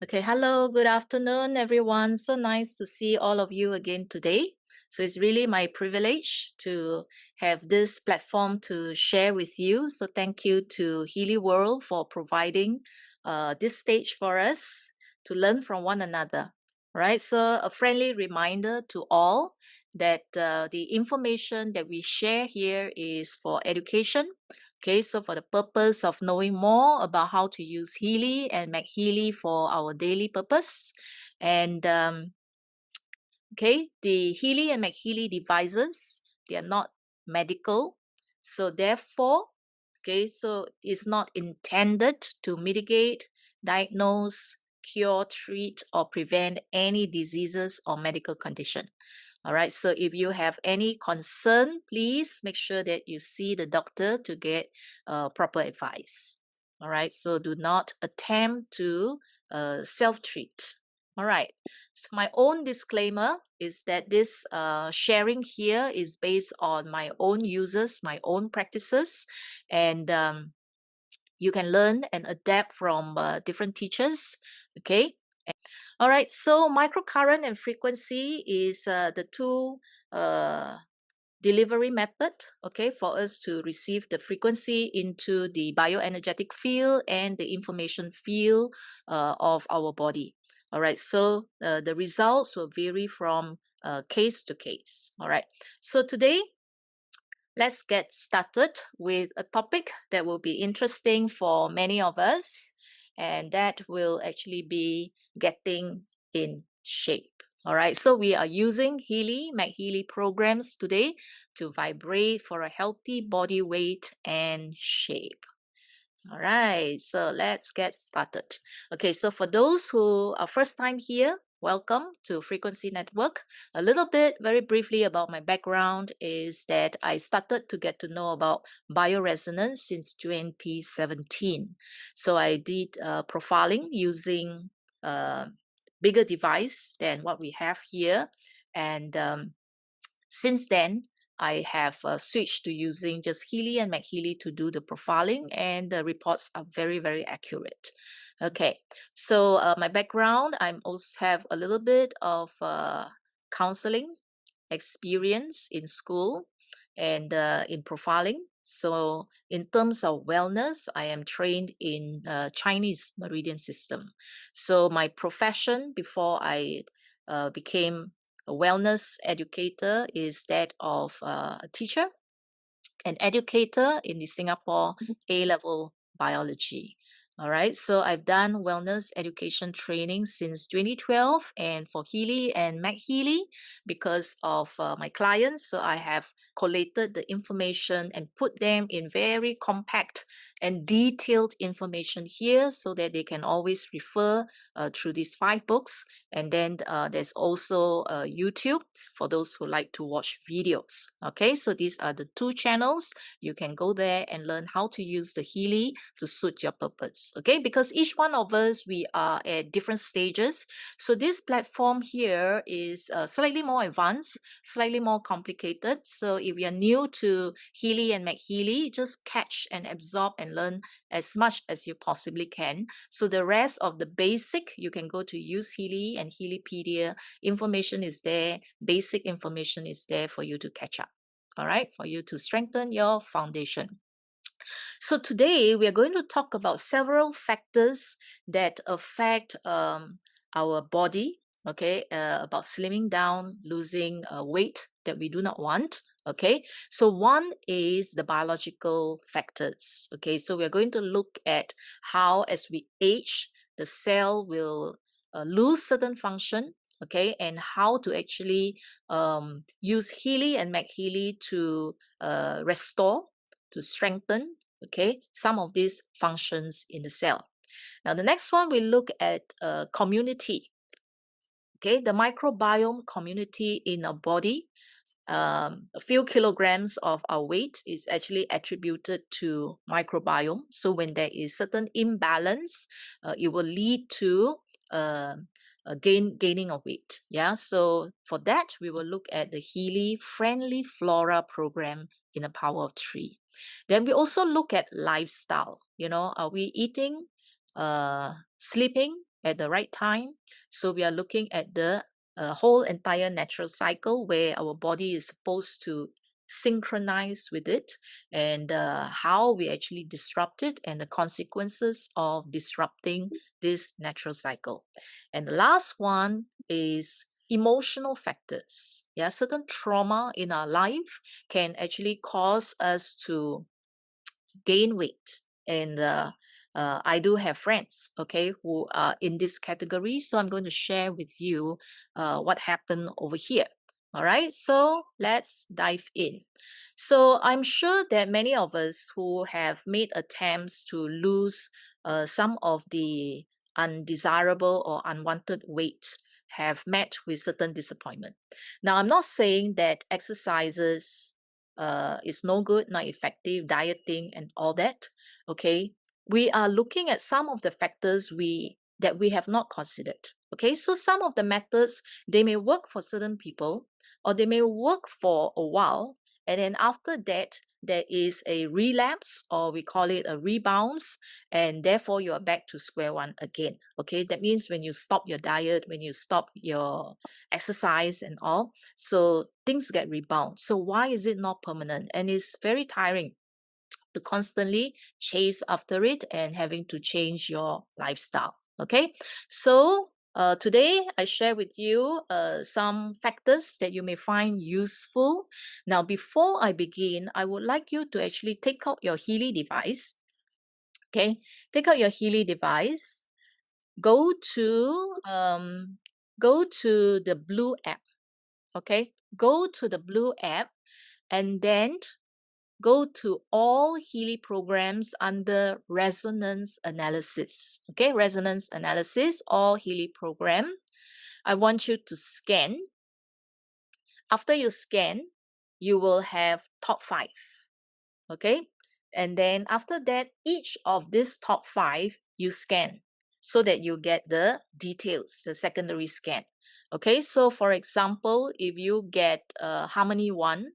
Okay, hello, good afternoon, everyone. So nice to see all of you again today. So it's really my privilege to have this platform to share with you. So thank you to Healy World for providing this stage for us to learn from one another. Right. So a friendly reminder to all that the information that we share here is for education. Okay, so for the purpose of knowing more about how to use Healy and MAGHEALY for our daily purpose. And okay, the Healy and MAGHEALY devices, they are not medical. So therefore, okay, so it's not intended to mitigate, diagnose, cure, treat, or prevent any diseases or medical condition. All right, so if you have any concern, please make sure that you see the doctor to get proper advice. All right, so do not attempt to self-treat. All right, so my own disclaimer is that this sharing here is based on my own uses, my own practices, and you can learn and adapt from different teachers. Okay. All right, so microcurrent and frequency is the two delivery method, okay, for us to receive the frequency into the bioenergetic field and the information field of our body. All right, so the results will vary from case to case. All right, so today let's get started with a topic that will be interesting for many of us, and that will actually be getting in shape. All right, so we are using Healy, MAGHEALY programs today to vibrate for a healthy body weight and shape. All right, so let's get started. Okay, so for those who are first time here, welcome to Frequency Network. A little bit, very briefly, about my background is that I started to get to know about bioresonance since 2017. So I did profiling using a bigger device than what we have here. And since then, I have switched to using just Healy and MAGHEALY to do the profiling, and the reports are very, very accurate. Okay, so my background, I also have a little bit of counseling experience in school and in profiling. So in terms of wellness, I am trained in Chinese meridian system. So my profession before I became a wellness educator is that of a teacher, an educator in the Singapore A-level biology. All right, so I've done wellness education training since 2012, and for Healy and MAGHEALY, because of my clients, so I have collated the information and put them in very compact and detailed information here so that they can always refer through these 5 books. And then there's also YouTube for those who like to watch videos. Okay, so these are the 2 channels. You can go there and learn how to use the Healy to suit your purpose. Okay, because each one of us, we are at different stages. So this platform here is slightly more advanced, slightly more complicated. So if you're new to Healy and MAGHEALY, just catch and absorb and learn as much as you possibly can. So the rest of the basic, you can go to use Healy and Healypedia. Information is there, basic information is there for you to catch up. All right, for you to strengthen your foundation. So today we are going to talk about several factors that affect our body, okay, about slimming down, losing weight that we do not want. Okay, so one is the biological factors. Okay, so we're going to look at how as we age, the cell will lose certain function, okay, and how to actually use Healy and MAGHEALY to restore, to strengthen, okay, some of these functions in the cell. Now, the next one, we look at community, okay, the microbiome community in our body. A few kilograms of our weight is actually attributed to microbiome. So when there is certain imbalance, it will lead to gaining of weight. Yeah. So for that, we will look at the Healy Friendly Flora program in the Power of 3. Then we also look at lifestyle. You know, are we eating, sleeping, at the right time. So we are looking at the whole entire natural cycle where our body is supposed to synchronize with it, and how we actually disrupt it and the consequences of disrupting this natural cycle. And the last one is emotional factors. Yeah, certain trauma in our life can actually cause us to gain weight. And I do have friends, okay, who are in this category. So I'm going to share with you what happened over here. All right, so let's dive in. So I'm sure that many of us who have made attempts to lose some of the undesirable or unwanted weight have met with certain disappointment. Now, I'm not saying that exercises is no good, not effective, dieting and all that. Okay, we are looking at some of the factors that we have not considered. Okay, so some of the methods, they may work for certain people, or they may work for a while, and then after that there is a relapse, or we call it a rebounds, and therefore you are back to square one again. Okay, that means when you stop your diet, when you stop your exercise and all, so things get rebound. So why is it not permanent? And it's very tiring to constantly chase after it and having to change your lifestyle. Okay, so today I share with you some factors that you may find useful. Now, before I begin, I would like you to actually take out your Healy device. Okay, take out your Healy device. Go to the blue app. Okay, go to the blue app, and then go to all Healy programs under resonance analysis. Okay, resonance analysis, all Healy program. I want you to scan. After you scan, you will have top 5. Okay, and then after that, each of these top 5 you scan so that you get the details, the secondary scan. Okay, so for example, if you get Harmony 1,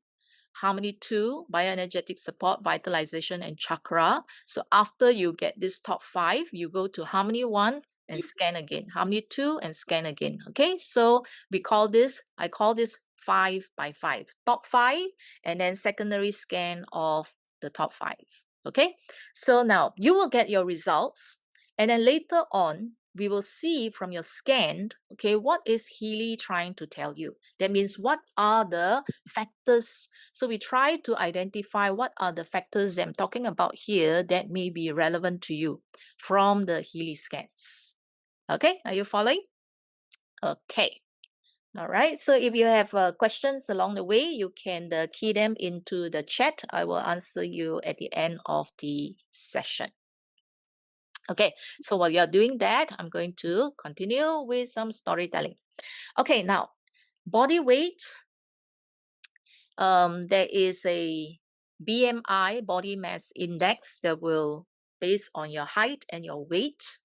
Harmony 2, bioenergetic support, vitalization, and chakra. So after you get this top 5, you go to Harmony 1 and scan again. Harmony 2 and scan again. Okay, so I call this 5 by 5. Top 5 and then secondary scan of the top 5. Okay, so now you will get your results, and then later on, we will see from your scan, okay, what is Healy trying to tell you? That means what are the factors? So we try to identify what are the factors that I'm talking about here that may be relevant to you from the Healy scans. Okay, are you following? Okay. All right, so if you have questions along the way, you can key them into the chat. I will answer you at the end of the session. Okay, so while you're doing that, I'm going to continue with some storytelling. Okay, now, body weight. There is a BMI, body mass index, that will, based on your height and your weight,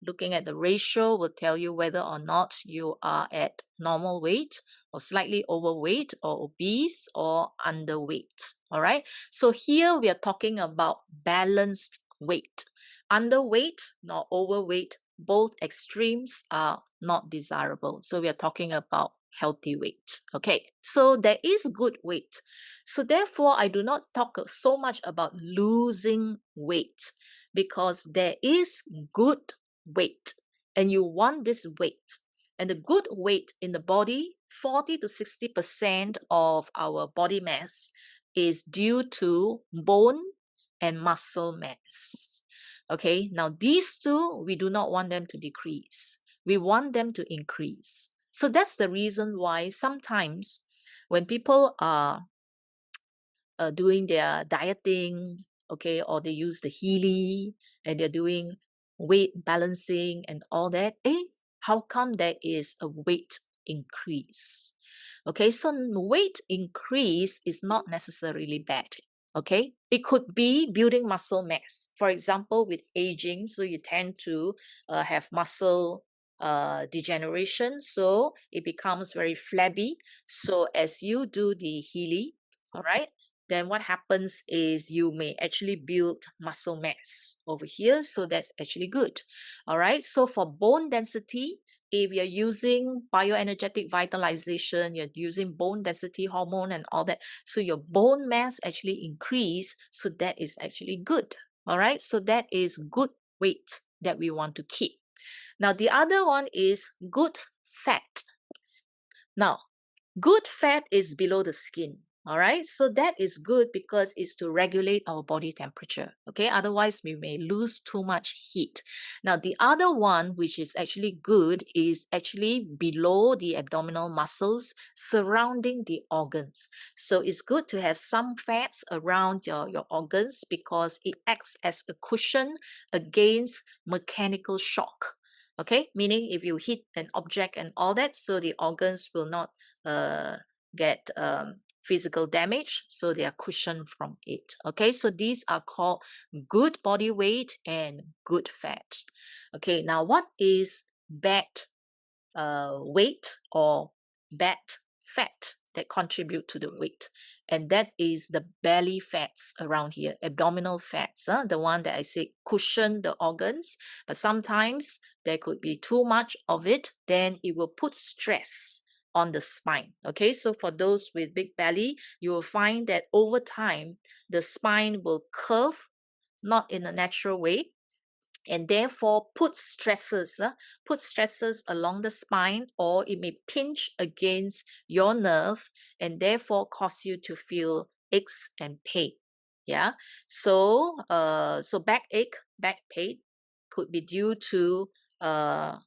looking at the ratio will tell you whether or not you are at normal weight or slightly overweight or obese or underweight. All right. So here we are talking about balanced weight. Underweight nor overweight, both extremes are not desirable. So we are talking about healthy weight. Okay. So there is good weight. So therefore, I do not talk so much about losing weight, because there is good weight and you want this weight. And the good weight in the body, 40 to 60% of our body mass is due to bone and muscle mass. Okay, now these two, we do not want them to decrease. We want them to increase. So that's the reason why sometimes when people are doing their dieting, okay, or they use the Healy and they're doing weight balancing and all that, how come there is a weight increase? Okay, so weight increase is not necessarily bad. Okay, it could be building muscle mass. For example, with aging, so you tend to have muscle degeneration, so it becomes very flabby. So as you do the Healy, all right, then what happens is you may actually build muscle mass over here. So that's actually good. All right. So for bone density, if you're using bioenergetic vitalization, you're using bone density hormone and all that, so your bone mass actually increase. So that is actually good. All right. So that is good weight that we want to keep. Now, the other one is good fat. Now, good fat is below the skin. All right, so that is good because it's to regulate our body temperature. Okay, otherwise we may lose too much heat. Now, the other one, which is actually good, is actually below the abdominal muscles surrounding the organs. So it's good to have some fats around your organs because it acts as a cushion against mechanical shock. Okay, meaning if you hit an object and all that, so the organs will not get physical damage, so they are cushioned from it. Okay, so these are called good body weight and good fat. Okay, now what is bad weight or bad fat that contribute to the weight? And that is the belly fats around here, abdominal fats, the one that I say cushion the organs, but sometimes there could be too much of it, then it will put stress on the spine. Okay, so for those with big belly, you will find that over time, the spine will curve, not in a natural way, and therefore put stresses along the spine, or it may pinch against your nerve and therefore cause you to feel aches and pain. Yeah, so so backache, back pain could be due to a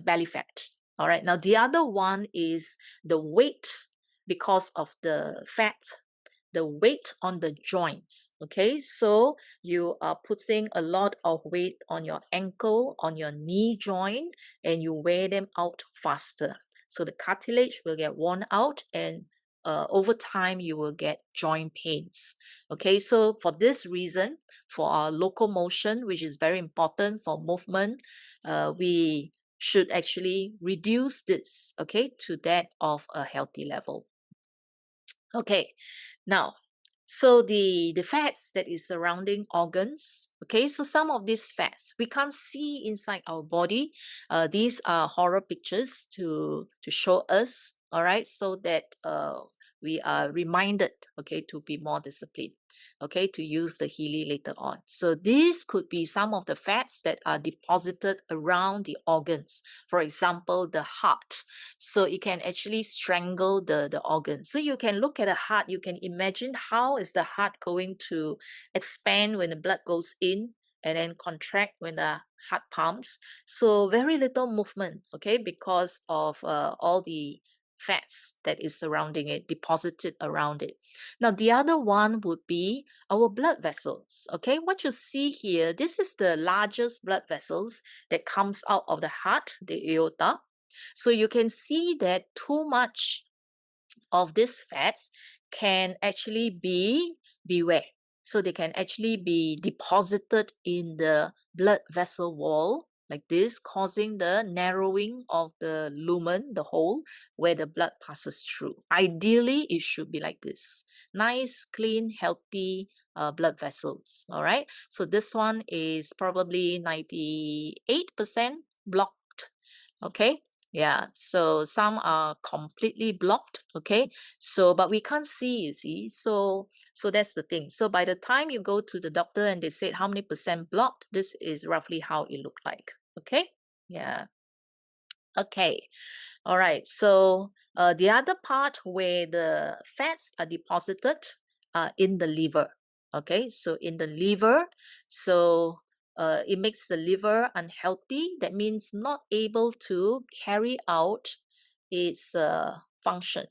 belly fat. All right, now the other one is the weight because of the fat, the weight on the joints. Okay, so you are putting a lot of weight on your ankle, on your knee joint, and you wear them out faster. So the cartilage will get worn out, and over time you will get joint pains. Okay, so for this reason, for our locomotion, which is very important for movement, we should actually reduce this, okay, to that of a healthy level. Okay, now, so the fats that is surrounding organs, okay, so some of these fats we can't see inside our body. These are horror pictures to show us, all right, so that we are reminded, okay, to be more disciplined, okay, to use the Healy later on. So these could be some of the fats that are deposited around the organs. For example, the heart. So it can actually strangle the organ. So you can look at a heart, you can imagine how is the heart going to expand when the blood goes in and then contract when the heart pumps. So very little movement, okay, because of all the fats that is surrounding it, deposited around it. Now, the other one would be our blood vessels. Okay, what you see here, this is the largest blood vessels that comes out of the heart, the aorta. So you can see that too much of these fats can actually be, beware. So they can actually be deposited in the blood vessel wall like this, causing the narrowing of the lumen, the hole where the blood passes through. Ideally, it should be like this. Nice, clean, healthy blood vessels. All right. So this one is probably 98% blocked. Okay. Yeah, so some are completely blocked, okay? So, but we can't see, you see. So that's the thing. So by the time you go to the doctor and they said how many percent blocked, this is roughly how it looked like, okay? Yeah. Okay. All right. So the other part where the fats are deposited in the liver. Okay. So in the liver, so it makes the liver unhealthy. That means not able to carry out its function.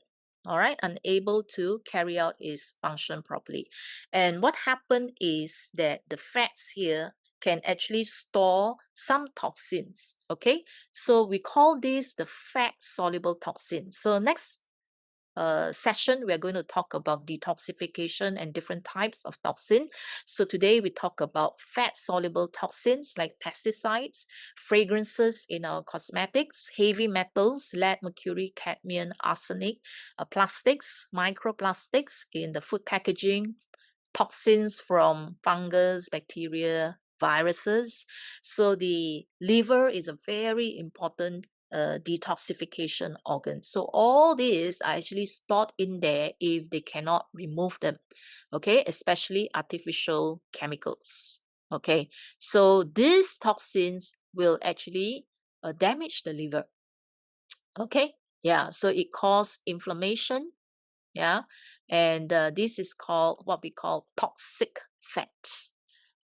All right. Unable to carry out its function properly. And what happened is that the fats here can actually store some toxins. Okay. So we call this the fat soluble toxin. So next session, we're going to talk about detoxification and different types of toxin. So today we talk about fat-soluble toxins like pesticides, fragrances in our cosmetics, heavy metals, lead, mercury, cadmium, arsenic, plastics, microplastics in the food packaging, toxins from fungus, bacteria, viruses. So the liver is a very important detoxification organ. So all these are actually stored in there if they cannot remove them, okay, especially artificial chemicals. Okay, so these toxins will actually damage the liver. Okay, yeah, so it causes inflammation, yeah, and this is called what we call toxic fat.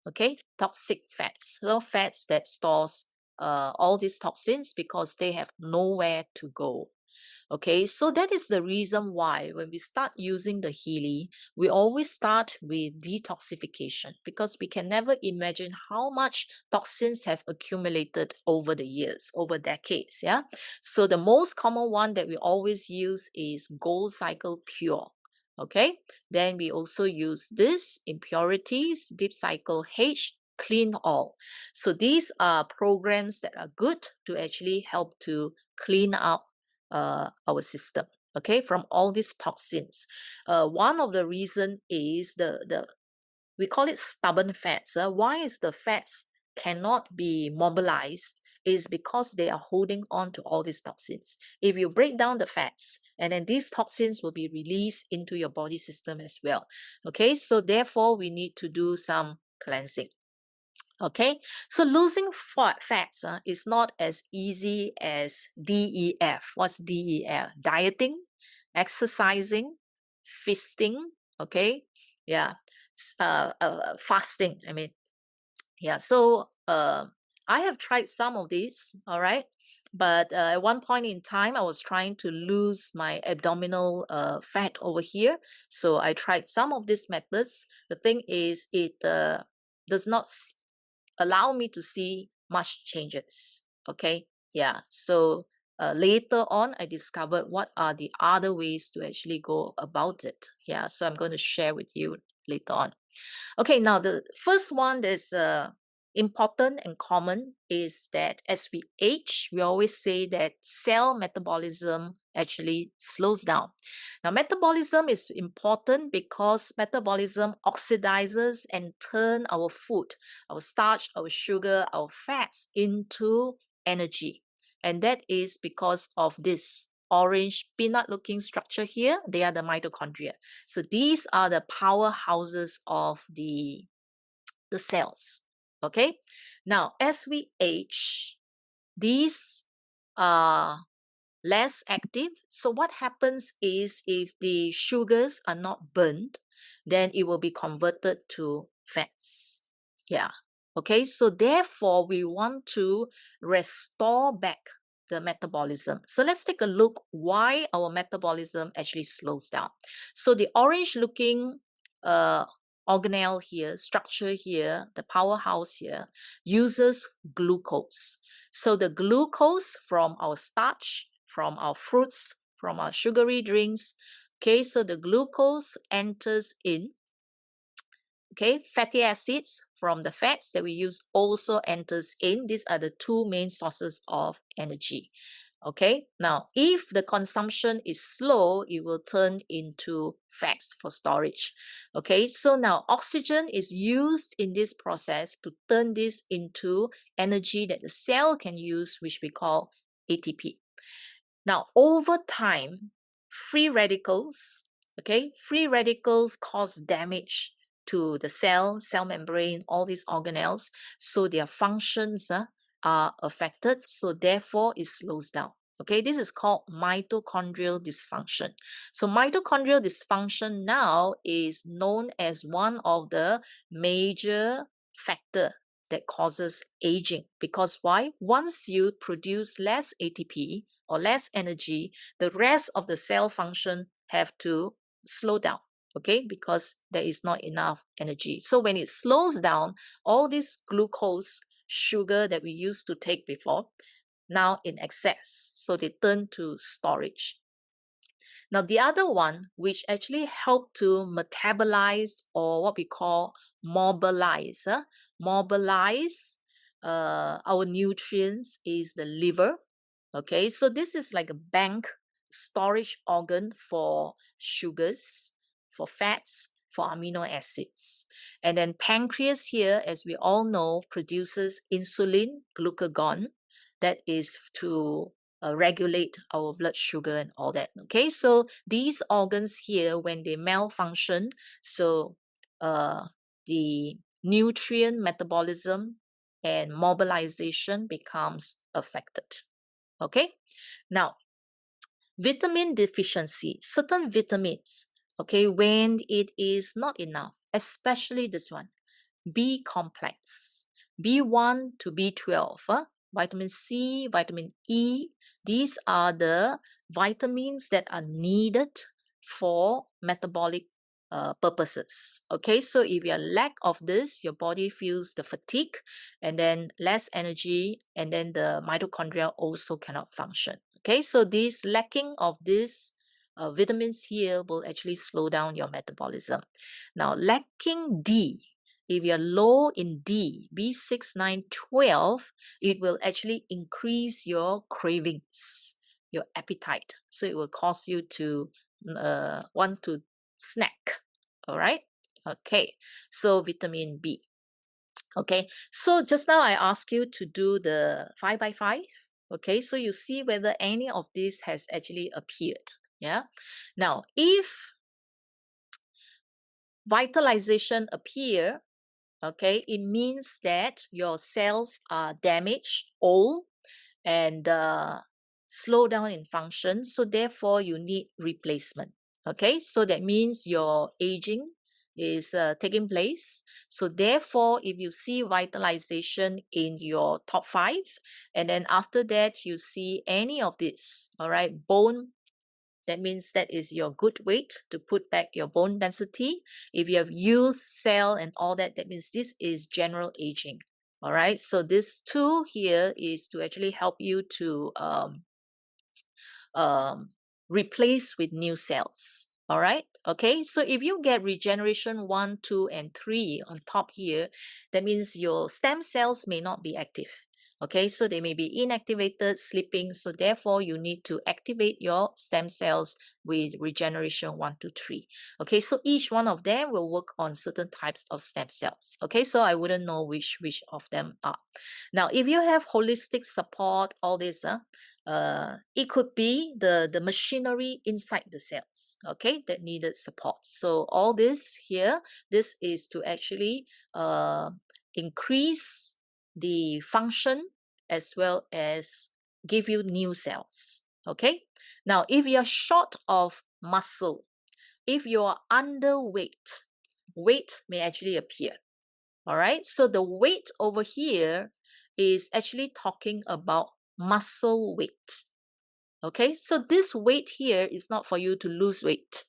Okay, toxic fats, so fats that stores all these toxins because they have nowhere to go. Okay, so that is the reason why when we start using the Healy, we always start with detoxification because we can never imagine how much toxins have accumulated over the years, over decades. Yeah, so the most common one that we always use is Gold Cycle Pure. Okay, then we also use this impurities, Deep Cycle H, Clean All. So these are programs that are good to actually help to clean up our system, okay, from all these toxins. One of the reason is the we call it stubborn fats. Why is the fats cannot be mobilized is because they are holding on to all these toxins. If you break down the fats, and then these toxins will be released into your body system as well. Okay, so therefore we need to do some cleansing. Okay, so losing fats is not as easy as DEF. What's DEF? Dieting, exercising, feasting. Okay, yeah, fasting. I mean, yeah. So I have tried some of these. All right, but at one point in time, I was trying to lose my abdominal fat over here. So I tried some of these methods. The thing is, it does not allow me to see much changes. Okay, yeah. So later on, I discovered what are the other ways to actually go about it. Yeah, so I'm going to share with you later on. Okay, now the first one that's important and common is that as we age, we always say that cell metabolism actually slows down. Now, metabolism is important because metabolism oxidizes and turn our food, our starch, our sugar, our fats into energy. And that is because of this orange peanut looking structure here. They are the mitochondria. So these are the powerhouses of the cells. Okay. Now, as we age, these are less active. So what happens is if the sugars are not burned, then it will be converted to fats. Yeah. Okay. So therefore, we want to restore back the metabolism. So let's take a look why our metabolism actually slows down. So the orange looking organelle here, structure here, the powerhouse here, uses glucose. So the glucose from our starch, from our fruits, from our sugary drinks, okay, so the glucose enters in. Okay, fatty acids from the fats that we use also enters in. These are the two main sources of energy. Okay, now if the consumption is slow, it will turn into fats for storage. Okay, so now oxygen is used in this process to turn this into energy that the cell can use, which we call ATP. Now, over time, free radicals, okay, free radicals cause damage to the cell membrane, all these organelles, so their functions are affected, so therefore it slows down. Okay, this is called mitochondrial dysfunction. So mitochondrial dysfunction now is known as one of the major factor that causes aging. Because why? Once you produce less ATP or less energy, the rest of the cell function have to slow down. Okay, because there is not enough energy. So when it slows down, all this glucose, sugar that we used to take before, now in excess. So they turn to storage. Now, the other one, which actually help to metabolize or what we call mobilize, mobilize our nutrients is the liver. Okay, so this is like a bank storage organ for sugars, for fats, for amino acids. And then pancreas here, as we all know, produces insulin, glucagon, that is to regulate our blood sugar and all that. Okay, so these organs here, when they malfunction, so the nutrient metabolism and mobilization becomes affected. Okay, now vitamin deficiency, certain vitamins, okay, when it is not enough, especially this one, B complex, B1 to B12, vitamin C, vitamin E, these are the vitamins that are needed for metabolic purposes. Okay, so if you are lack of this, your body feels the fatigue and then less energy, and then the mitochondria also cannot function. Okay, so this lacking of these vitamins here will actually slow down your metabolism. Now, lacking D, if you're low in D, B6, 9, 12, it will actually increase your cravings, your appetite. So it will cause you to want to snack. All right. Okay. So vitamin B. Okay. So just now I asked you to do the 5 by 5. Okay. So you see whether any of this has actually appeared. Yeah. Now, if vitalization appear, okay, it means that your cells are damaged, old, and slow down in function. So therefore, you need replacement. Okay, so that means your aging is taking place. So therefore, if you see vitalization in your top 5, and then after that, you see any of this, all right, bone, that means that is your good weight to put back your bone density. If you have used cell and all that, that means this is general aging. All right. So this tool here is to actually help you to replace with new cells. All right. Okay. So if you get regeneration 1, 2, and 3 on top here, that means your stem cells may not be active. Okay, so they may be inactivated, sleeping. So therefore, you need to activate your stem cells with regeneration 1, 2, 3. Okay, so each one of them will work on certain types of stem cells. Okay, so I wouldn't know which of them are. Now, if you have holistic support, all this, it could be the machinery inside the cells, okay, that needed support. So all this here, this is to actually increase the function as well as give you new cells. Okay. Now, if you're short of muscle, if you're underweight, weight may actually appear. All right. So the weight over here is actually talking about muscle weight. Okay. So this weight here is not for you to lose weight.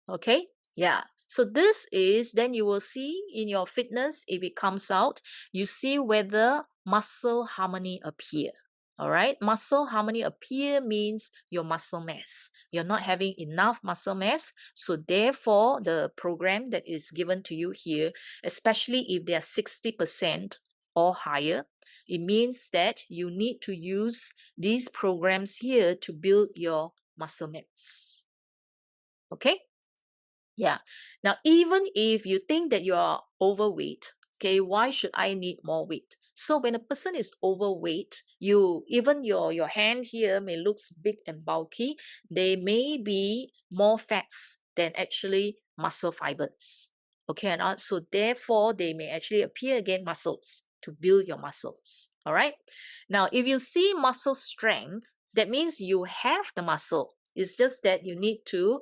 Okay. Yeah. So this is, then you will see in your fitness, if it comes out, you see whether muscle harmony appear. All right. Muscle harmony appear means your muscle mass. You're not having enough muscle mass. So therefore, the program that is given to you here, especially if they are 60% or higher, it means that you need to use these programs here to build your muscle mass. Okay. Yeah. Now, even if you think that you are overweight, okay, why should I need more weight? So when a person is overweight, even your hand here may looks big and bulky. They may be more fats than actually muscle fibers. Okay, and so therefore they may actually appear again muscles to build your muscles. All right. Now, if you see muscle strength, that means you have the muscle. It's just that you need to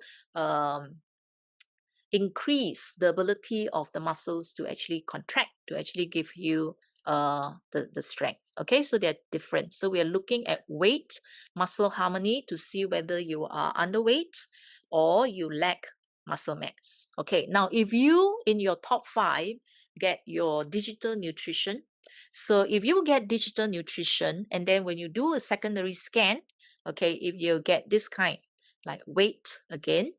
increase the ability of the muscles to actually contract, to actually give you the strength. Okay, so they're different. So we are looking at weight, muscle harmony to see whether you are underweight or you lack muscle mass. Okay, now if you in your top 5 get your digital nutrition, so if you get digital nutrition and then when you do a secondary scan, okay, if you get this kind, like weight again,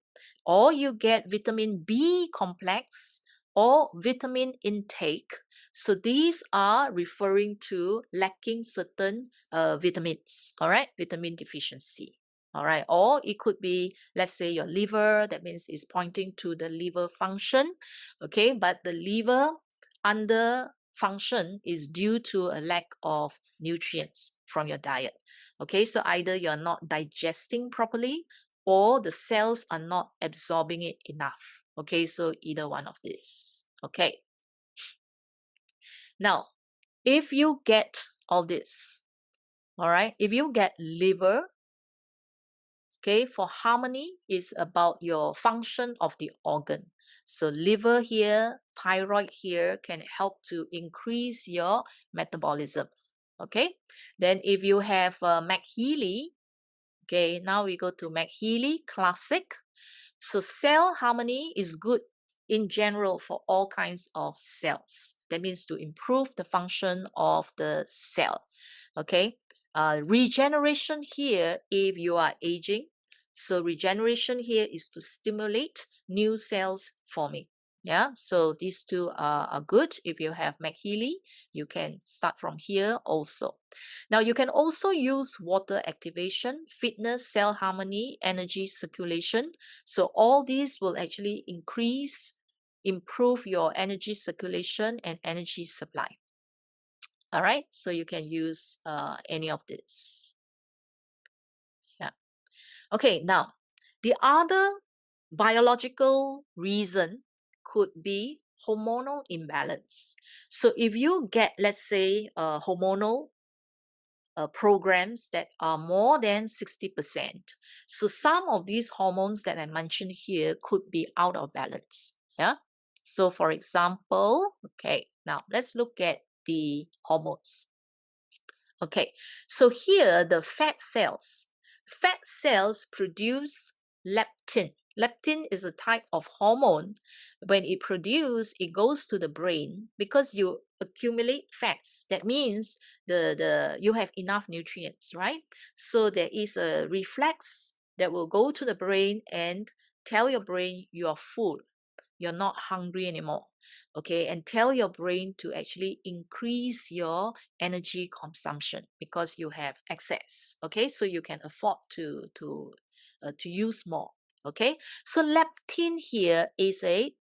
or you get vitamin B complex or vitamin intake. So these are referring to lacking certain vitamins, all right, vitamin deficiency. All right, or it could be, let's say, your liver, that means it's pointing to the liver function, okay, but the liver under function is due to a lack of nutrients from your diet. Okay, so either you're not digesting properly or the cells are not absorbing it enough. Okay, so either one of these. Okay. Now, if you get all this, all right, if you get liver, okay, for harmony is about your function of the organ. So liver here, thyroid here can help to increase your metabolism. Okay, then if you have MAGHEALY, okay, now we go to MAGHEALY Classic. So cell harmony is good in general for all kinds of cells. That means to improve the function of the cell. Okay, regeneration here if you are aging. So regeneration here is to stimulate new cells forming. Yeah, so these two are good. If you have MAGHEALY, you can start from here also. Now you can also use water activation, fitness, cell harmony, energy circulation. So all these will actually improve your energy circulation and energy supply. All right, so you can use any of this. Yeah. Okay, now the other biological reason could be hormonal imbalance. So if you get, let's say, hormonal programs that are more than 60%. So some of these hormones that I mentioned here could be out of balance. Yeah. So for example, okay, now let's look at the hormones. Okay, so here the fat cells. Fat cells produce leptin. Leptin is a type of hormone. When it produces, it goes to the brain because you accumulate fats. That means you have enough nutrients, right? So there is a reflex that will go to the brain and tell your brain you are full. You're not hungry anymore. Okay, and tell your brain to actually increase your energy consumption because you have excess. Okay, so you can afford to use more. Okay, so leptin here is a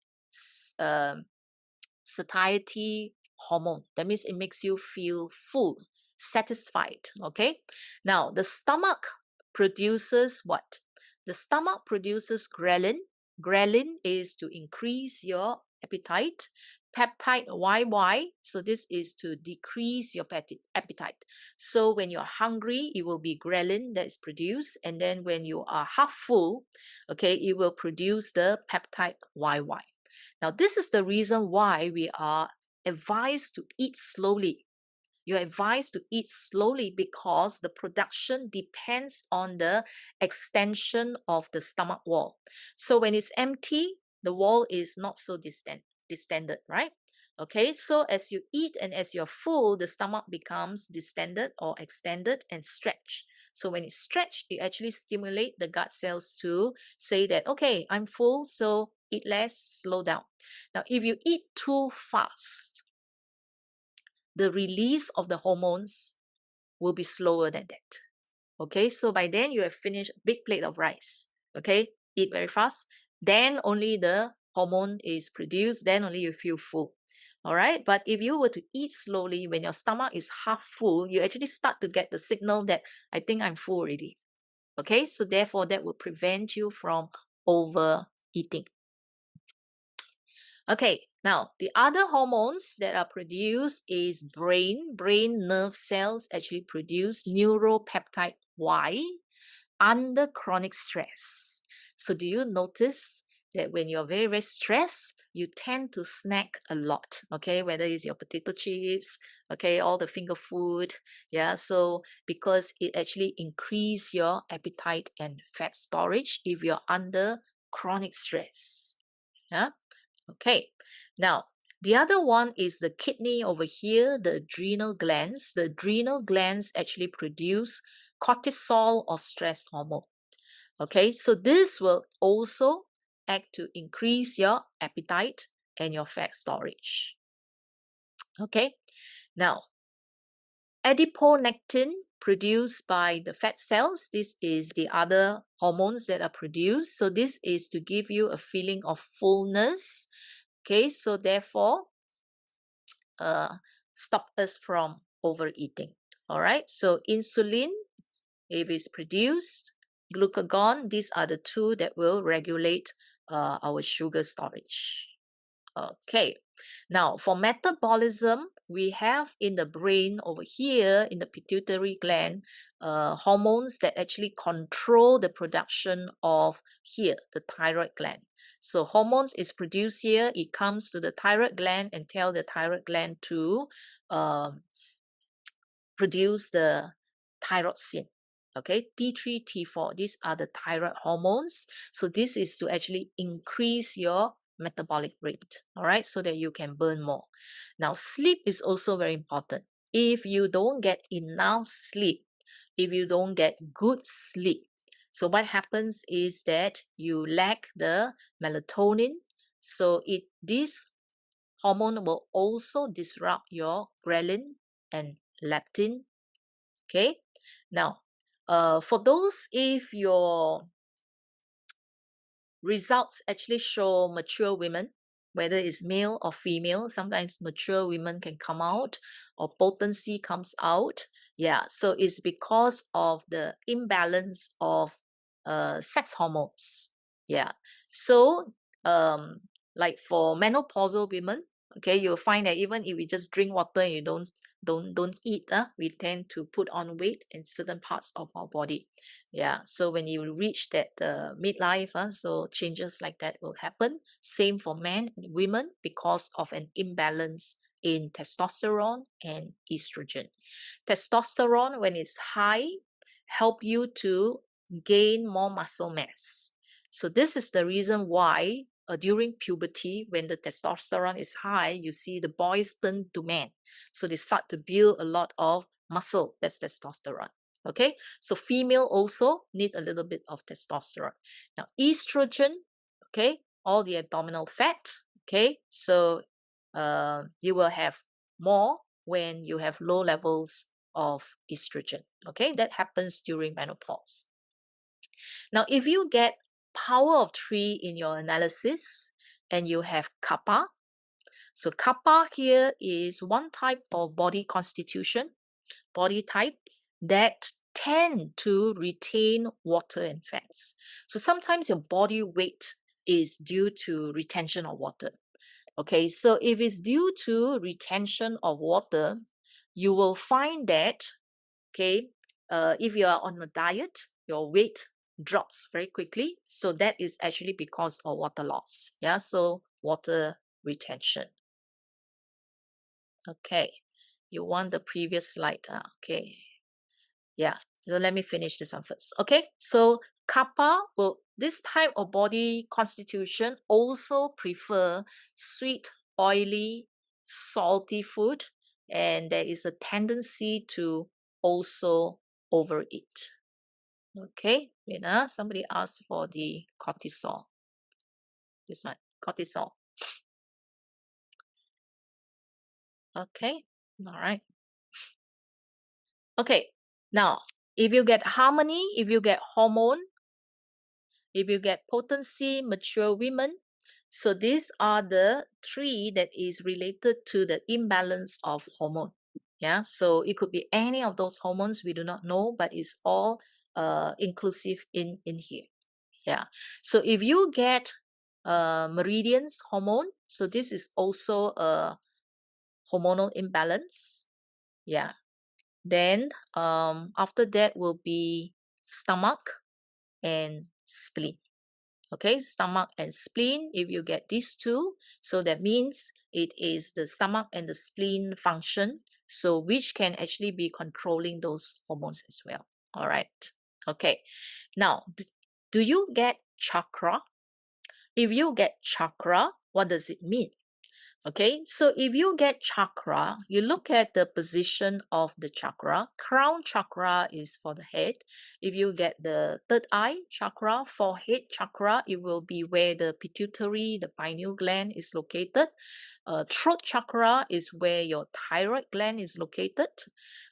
satiety hormone. That means it makes you feel full, satisfied. Okay, now the stomach produces what? The stomach produces ghrelin. Ghrelin is to increase your appetite. Peptide YY, so this is to decrease your appetite. So when you're hungry, it will be ghrelin that is produced, and then when you are half full, okay, it will produce the peptide YY. Now, this is the reason why we are advised to eat slowly. You're advised to eat slowly because the production depends on the extension of the stomach wall. So when it's empty, the wall is not so distended, right? Okay, so as you eat and as you're full, the stomach becomes distended or extended and stretched. So when it's stretched, it actually stimulates the gut cells to say that, okay, I'm full, so eat less, slow down. Now, if you eat too fast, the release of the hormones will be slower than that. Okay, so by then you have finished a big plate of rice. Okay, eat very fast. Then only the hormone is produced, then only you feel full. All right, but if you were to eat slowly, when your stomach is half full, you actually start to get the signal that I think I'm full already. Okay, so therefore that will prevent you from overeating. Okay, now the other hormones that are produced is brain nerve cells actually produce neuropeptide Y under chronic stress. So do you notice that when you're very, very stressed, you tend to snack a lot, okay, whether it's your potato chips, okay, all the finger food, yeah, so because it actually increase your appetite and fat storage if you're under chronic stress. Yeah. Okay, now the other one is the kidney over here, the adrenal glands. The adrenal glands actually produce cortisol or stress hormone. Okay, so this will also act to increase your appetite and your fat storage. Okay, now adiponectin produced by the fat cells. This is the other hormones that are produced. So this is to give you a feeling of fullness. Okay, so therefore, stop us from overeating. All right, so insulin, if it's produced, glucagon, these are the two that will regulate our sugar storage. Okay, now for metabolism, we have in the brain over here in the pituitary gland hormones that actually control the production of here, the thyroid gland. So hormones is produced here, it comes to the thyroid gland and tell the thyroid gland to produce the thyroxine. Okay, T3, T4, these are the thyroid hormones. So this is to actually increase your metabolic rate, all right, so that you can burn more. Now, sleep is also very important. If you don't get enough sleep, if you don't get good sleep, so what happens is that you lack the melatonin. So this hormone will also disrupt your ghrelin and leptin. Okay, now for those, if your results actually show mature women, whether it's male or female, sometimes mature women can come out or potency comes out. Yeah, so it's because of the imbalance of sex hormones. Yeah, so like for menopausal women, okay, you'll find that even if we just drink water and you don't eat, we tend to put on weight in certain parts of our body. Yeah, so when you reach that midlife, so changes like that will happen. Same for men and women because of an imbalance in testosterone and estrogen. Testosterone, when it's high, help you to gain more muscle mass. So this is the reason why during puberty, when the testosterone is high, you see the boys turn to men. So they start to build a lot of muscle. That's testosterone. Okay, so female also need a little bit of testosterone. Now estrogen, okay, all the abdominal fat, okay, so you will have more when you have low levels of estrogen. Okay, that happens during menopause. Now, if you get power of 3 in your analysis and you have kappa, so kappa here is one type of body constitution, body type that tend to retain water and fats. So sometimes your body weight is due to retention of water. Okay, so if it's due to retention of water, you will find that, okay, if you are on a diet, your weight drops very quickly. So that is actually because of water loss. Yeah, so water retention. Okay, you want the previous slide. Okay, yeah, so let me finish this one first. Okay, so kappa will, this type of body constitution also prefer sweet, oily, salty food, and there is a tendency to also overeat. Okay, wait, somebody asked for the cortisol. This one, cortisol. Okay, all right. Okay, now if you get harmony, if you get hormone, if you get potency, mature women, so these are the 3 that is related to the imbalance of hormone. Yeah, so it could be any of those hormones, we do not know, but it's all inclusive in here. Yeah, so if you get meridians hormone, so this is also a hormonal imbalance. Yeah, then after that will be stomach and spleen. Okay, stomach and spleen, if you get these 2, so that means it is the stomach and the spleen function, so which can actually be controlling those hormones as well. All right, okay, now do you get chakra? If you get chakra, what does it mean? Okay, so if you get chakra, you look at the position of the chakra. Crown chakra is for the head. If you get the third eye chakra, forehead chakra, it will be where the pituitary, the pineal gland is located. Throat chakra is where your thyroid gland is located.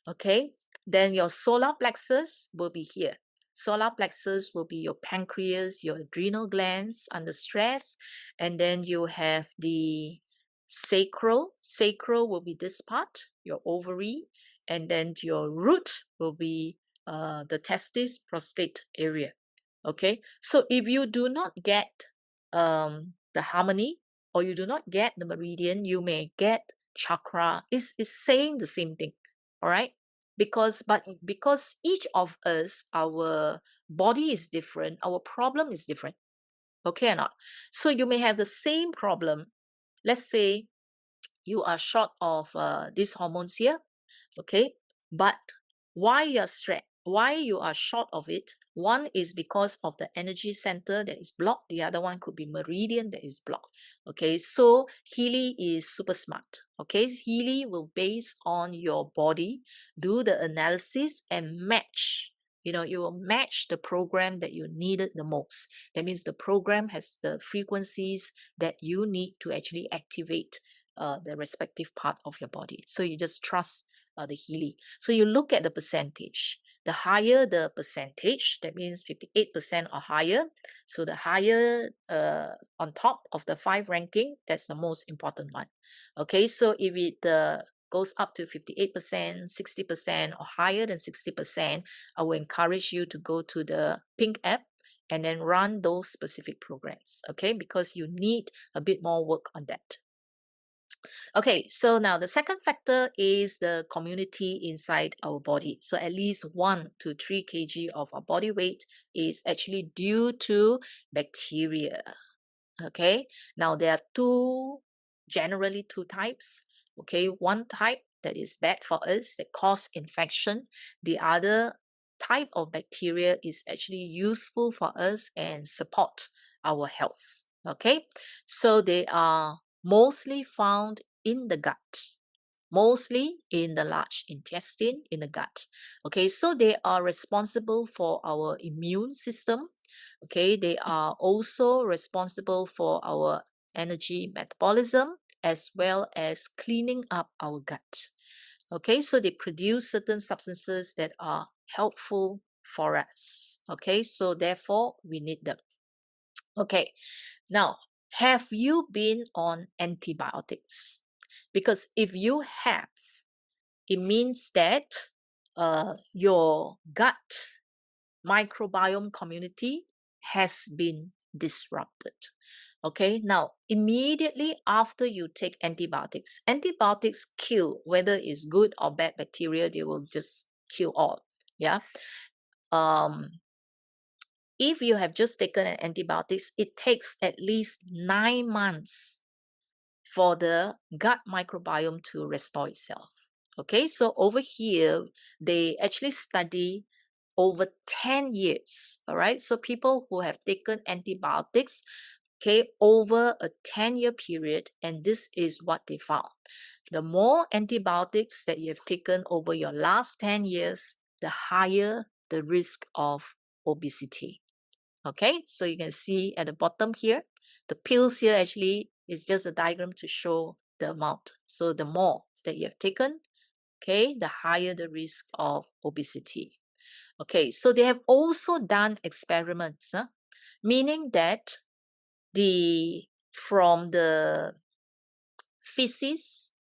Okay, then your solar plexus will be here. Solar plexus will be your pancreas, your adrenal glands under stress, and then you have the sacral. Sacral will be this part, your ovary, and then your root will be the testis, prostate area. Okay, so if you do not get the harmony, or you do not get the meridian, you may get chakra. Is saying the same thing, all right? Because each of us, our body is different, our problem is different. Okay or not? So you may have the same problem. Let's say you are short of these hormones here, okay, but why you are short of it, one is because of the energy center that is blocked, the other one could be meridian that is blocked. Okay, so Healy is super smart. Okay, Healy will, based on your body, do the analysis and match. You will match the program that you needed the most. That means the program has the frequencies that you need to actually activate the respective part of your body. So you just trust the Healy. So you look at the percentage. The higher the percentage, that means 58% or higher. So the higher on top of the 5 ranking, that's the most important one. Okay, so if it goes up to 58%, 60% or higher than 60%, I will encourage you to go to the pink app and then run those specific programs, okay, because you need a bit more work on that. Okay, so now the second factor is the community inside our body. So at least 1 to 3 kg of our body weight is actually due to bacteria. Okay, now there are generally two types. Okay, one type that is bad for us, that cause infection. The other type of bacteria is actually useful for us and support our health. Okay, so they are mostly found in the gut, mostly in the large intestine, in the gut. Okay, so they are responsible for our immune system. Okay, they are also responsible for our energy metabolism as well as cleaning up our gut. Okay, so they produce certain substances that are helpful for us. Okay, so therefore we need them. Okay, now, have you been on antibiotics? Because if you have, it means that your gut microbiome community has been disrupted. Okay, now immediately after you take antibiotics kill, whether it's good or bad bacteria, they will just kill all. Yeah. If you have just taken an antibiotics, it takes at least 9 months for the gut microbiome to restore itself. Okay, so over here, they actually study over 10 years. All right, so people who have taken antibiotics, okay, over a 10-year period, and this is what they found. The more antibiotics that you have taken over your last 10 years, the higher the risk of obesity. Okay, so you can see at the bottom here, the pills here actually is just a diagram to show the amount. So the more that you have taken, okay, the higher the risk of obesity. Okay, so they have also done experiments, meaning that from the feces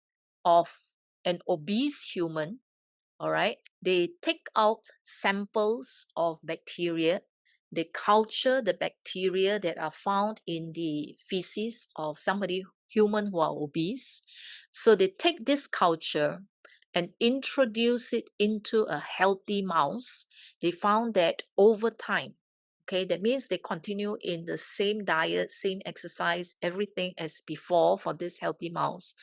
of an obese human, all right, they take out samples of bacteria. They culture the bacteria that are found in the feces of somebody, human who are obese. So they take this culture and introduce it into a healthy mouse. They found that over time, okay, that means they continue in the same diet, same exercise, everything as before for this healthy mouse.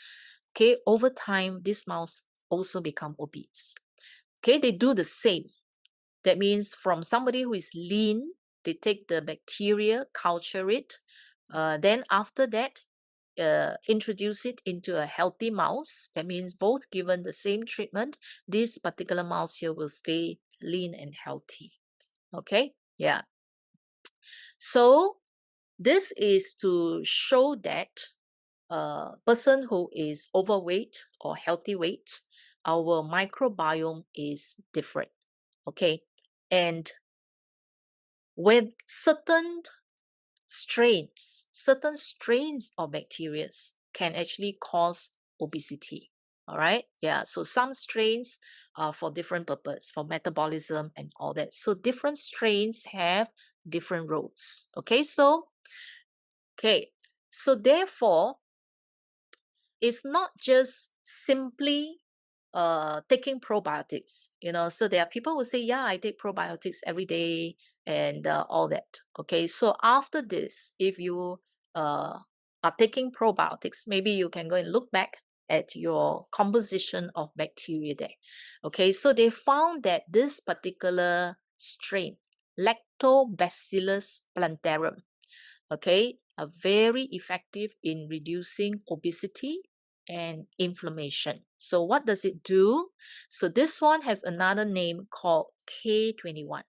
Okay, over time, this mouse also become obese. Okay, they do the same. That means from somebody who is lean, they take the bacteria, culture it. Then after that, introduce it into a healthy mouse, that means both given the same treatment, this particular mouse here will stay lean and healthy. Okay, yeah. So this is to show that a person who is overweight or healthy weight, our microbiome is different. Okay, and with certain strains of bacteria can actually cause obesity. All right, yeah. So some strains are for different purpose, for metabolism and all that. So different strains have different roles. Okay, so therefore, it's not just simply taking probiotics, so there are people who say, yeah, I take probiotics every day and all that. Okay, so after this, if you are taking probiotics, maybe you can go and look back at your composition of bacteria there. Okay, so they found that this particular strain, Lactobacillus plantarum, okay, are very effective in reducing obesity and inflammation. So what does it do? So this one has another name called K21,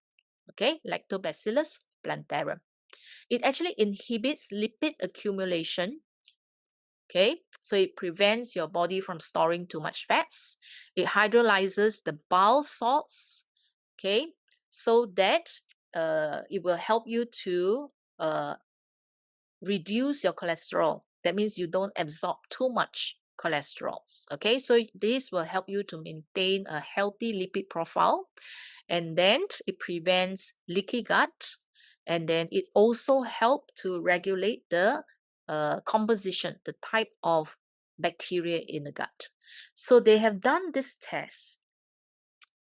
okay, Lactobacillus plantarum. It actually inhibits lipid accumulation, okay, so it prevents your body from storing too much fats. It hydrolyzes the bile salts, okay, so that it will help you to reduce your cholesterol. That means you don't absorb too much cholesterol. Okay, so this will help you to maintain a healthy lipid profile, and then it prevents leaky gut, and then it also helps to regulate the composition, the type of bacteria in the gut. So they have done this test.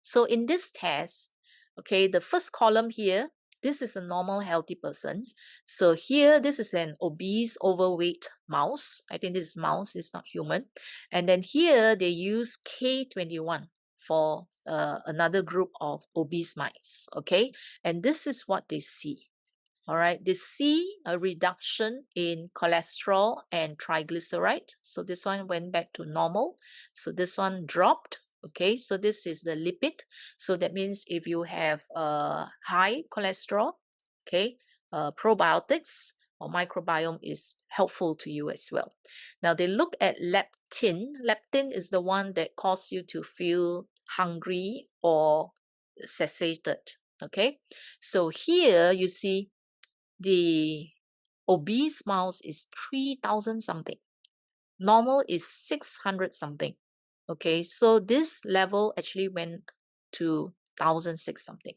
So in this test, okay, the first column here, this is a normal healthy person. So here, this is an obese, overweight mouse. I think this is mouse, it's not human. And then here, they use K21 for another group of obese mice, okay? And this is what they see. All right, they see a reduction in cholesterol and triglyceride. So this one went back to normal. So this one dropped. Okay, so this is the lipid. So that means if you have high cholesterol, okay, probiotics or microbiome is helpful to you as well. Now they look at leptin. Leptin is the one that causes you to feel hungry or satiated. Okay, so here you see the obese mouse is 3,000 something. Normal is 600 something. Okay, so this level actually went to 1,006 something.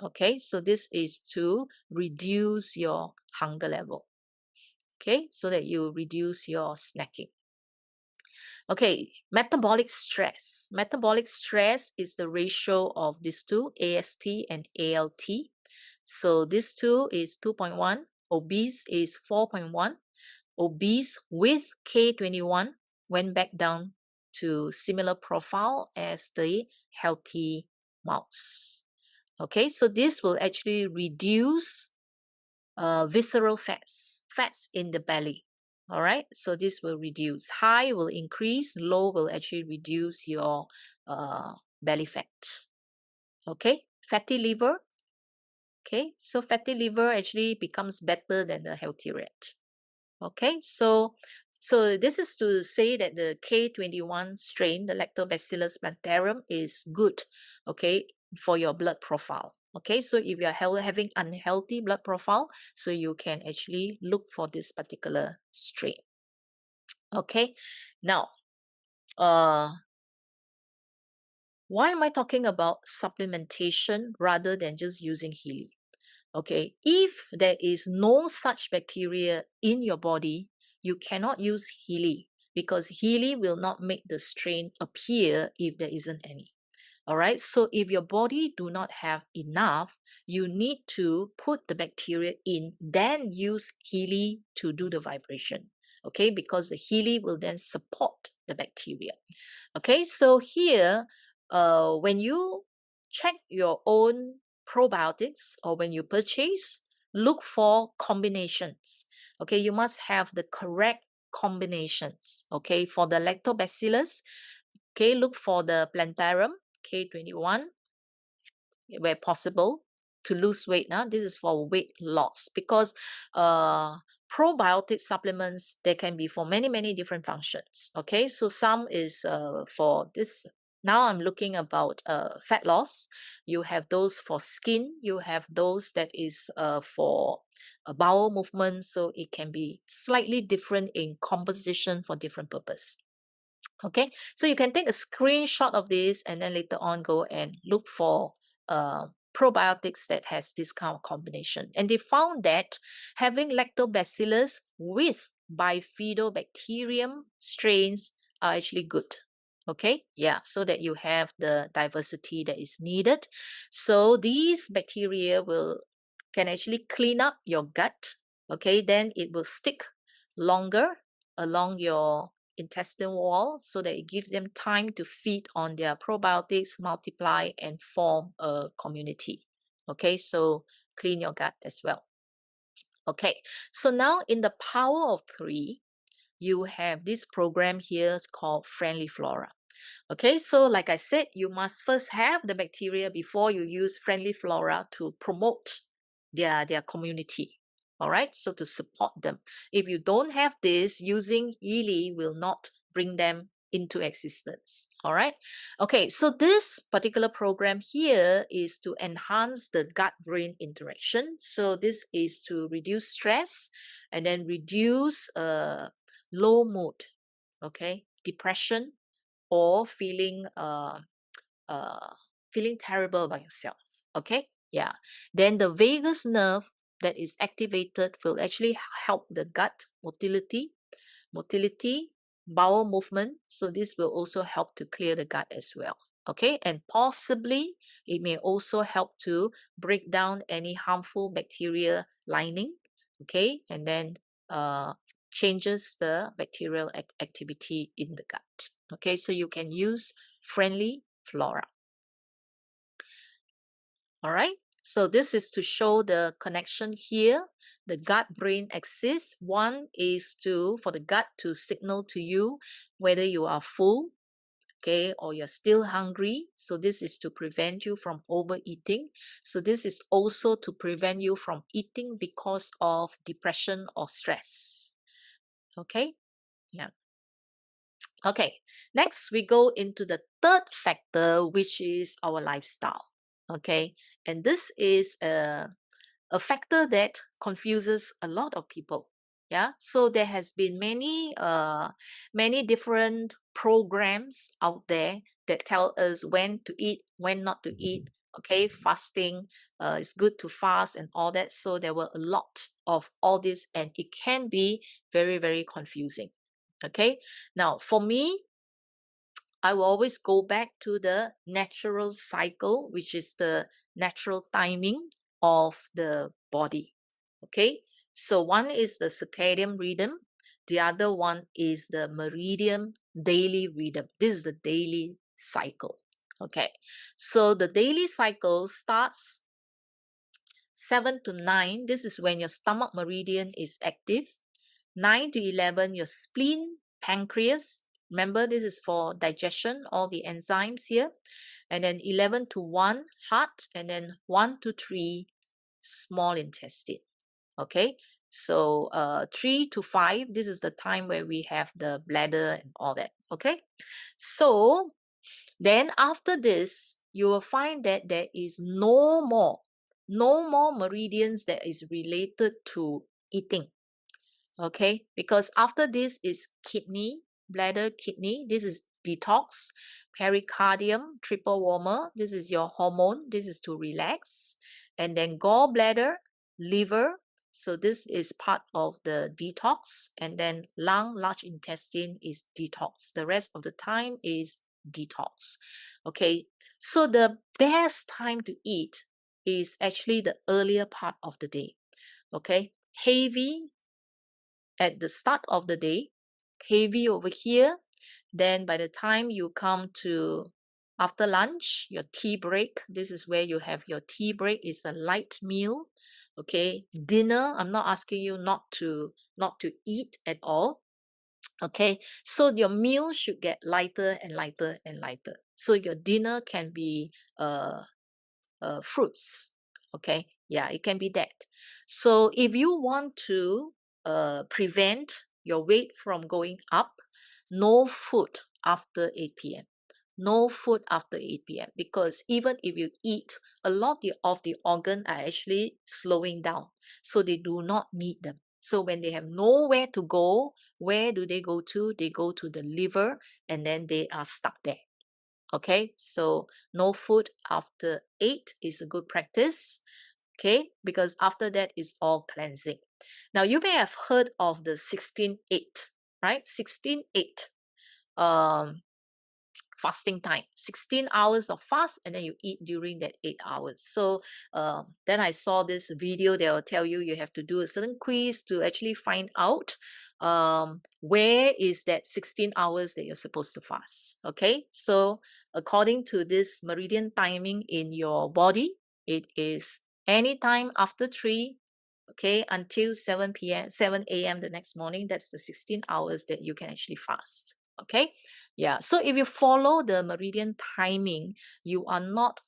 Okay, so this is to reduce your hunger level. Okay, so that you reduce your snacking. Okay, metabolic stress. Metabolic stress is the ratio of these two, AST and ALT. So this two is 2.1, obese is 4.1. Obese with K21 went back down to similar profile as the healthy mouse. Okay, so this will actually reduce visceral fats in the belly. All right, so this will reduce. High will increase, low will actually reduce your belly fat. Okay, fatty liver. Okay, so fatty liver actually becomes better than the healthy rat. Okay, so this is to say that the K21 strain, the Lactobacillus plantarum, is good, okay, for your blood profile. Okay, so if you are having unhealthy blood profile, so you can actually look for this particular strain. Okay, now, why am I talking about supplementation rather than just using Healy? Okay, if there is no such bacteria in your body, you cannot use Healy because Healy will not make the strain appear if there isn't any. All right, so if your body do not have enough, you need to put the bacteria in, then use Healy to do the vibration. Okay, because the Healy will then support the bacteria. Okay, so here, when you check your own probiotics or when you purchase, look for combinations. Okay, you must have the correct combinations. Okay, for the lactobacillus, okay, look for the plantarum K21 where possible to lose weight. Now, this is for weight loss because probiotic supplements, they can be for many different functions. Okay, so some is for this. Now I'm looking about fat loss. You have those for skin. You have those that is for bowel movement. So it can be slightly different in composition for different purpose. Okay, so you can take a screenshot of this and then later on go and look for probiotics that has this kind of combination. And they found that having lactobacillus with bifidobacterium strains are actually good. Okay, yeah, so that you have the diversity that is needed. So these bacteria can actually clean up your gut. Okay, then it will stick longer along your intestinal wall so that it gives them time to feed on their probiotics, multiply, and form a community. Okay, so clean your gut as well. Okay, so now in the power of 3, you have this program here called Friendly Flora. Okay, so like I said, you must first have the bacteria before you use Friendly Flora to promote their community. All right, so to support them. If you don't have this, using Healy will not bring them into existence. All right, okay, so this particular program here is to enhance the gut-brain interaction. So this is to reduce stress and then reduce low mood, okay, depression, or feeling feeling terrible about yourself. Okay, yeah, then the vagus nerve that is activated will actually help the gut motility, bowel movement. So this will also help to clear the gut as well. Okay, and possibly it may also help to break down any harmful bacteria lining. Okay, and then changes the bacterial activity in the gut. Okay, so you can use Friendly Flora. All right, so this is to show the connection here. The gut-brain axis. One is for the gut to signal to you whether you are full, okay, or you're still hungry. So this is to prevent you from overeating. So this is also to prevent you from eating because of depression or stress. Okay, yeah. Okay, next we go into the third factor, which is our lifestyle. Okay, and this is a factor that confuses a lot of people. Yeah, so there has been many different programs out there that tell us when to eat, when not to eat. Okay, fasting, it's good to fast and all that. So there were a lot of all this, and it can be very confusing. Okay, now for me, I will always go back to the natural cycle, which is the natural timing of the body. Okay, so one is the circadian rhythm, the other one is the meridian daily rhythm. This is the daily cycle. Okay, so the daily cycle starts 7 to 9. This is when your stomach meridian is active. 9 to 11, your spleen, pancreas. Remember, this is for digestion, all the enzymes here. And then 11 to 1, heart. And then 1 to 3, small intestine. Okay, so 3 to 5, this is the time where we have the bladder and all that. Okay, so then after this, you will find that there is no more meridians that is related to eating. Okay, because after this is kidney, bladder, kidney. This is detox. Pericardium, triple warmer. This is your hormone. This is to relax. And then gallbladder, liver. So this is part of the detox. And then lung, large intestine is detox. The rest of the time is detox. Okay, so the best time to eat is actually the earlier part of the day. Okay, heavy at the start of the day, heavy over here. Then by the time you come to after lunch, your tea break, this is where you have your tea break, is a light meal. Okay, dinner, I'm not asking you not to eat at all. Okay, so your meal should get lighter and lighter and lighter. So your dinner can be fruits. Okay, yeah, it can be that. So if you want to prevent your weight from going up, no food after 8 p.m. No food after 8 p.m. because even if you eat, a lot of the organ are actually slowing down. So they do not need them. So when they have nowhere to go, where do they go to? They go to the liver and then they are stuck there. Okay, so no food after 8 is a good practice. Okay, because after that is all cleansing. Now you may have heard of the 16-8, right? 16-8. Fasting time, 16 hours of fast, and then you eat during that 8 hours. So then I saw this video. They will tell you you have to do a certain quiz to actually find out where is that 16 hours that you're supposed to fast. Okay, so according to this meridian timing in your body, it is anytime after 3, okay, until 7 p.m., 7 a.m. the next morning. That's the 16 hours that you can actually fast. Okay, yeah. So if you follow the meridian timing, you are not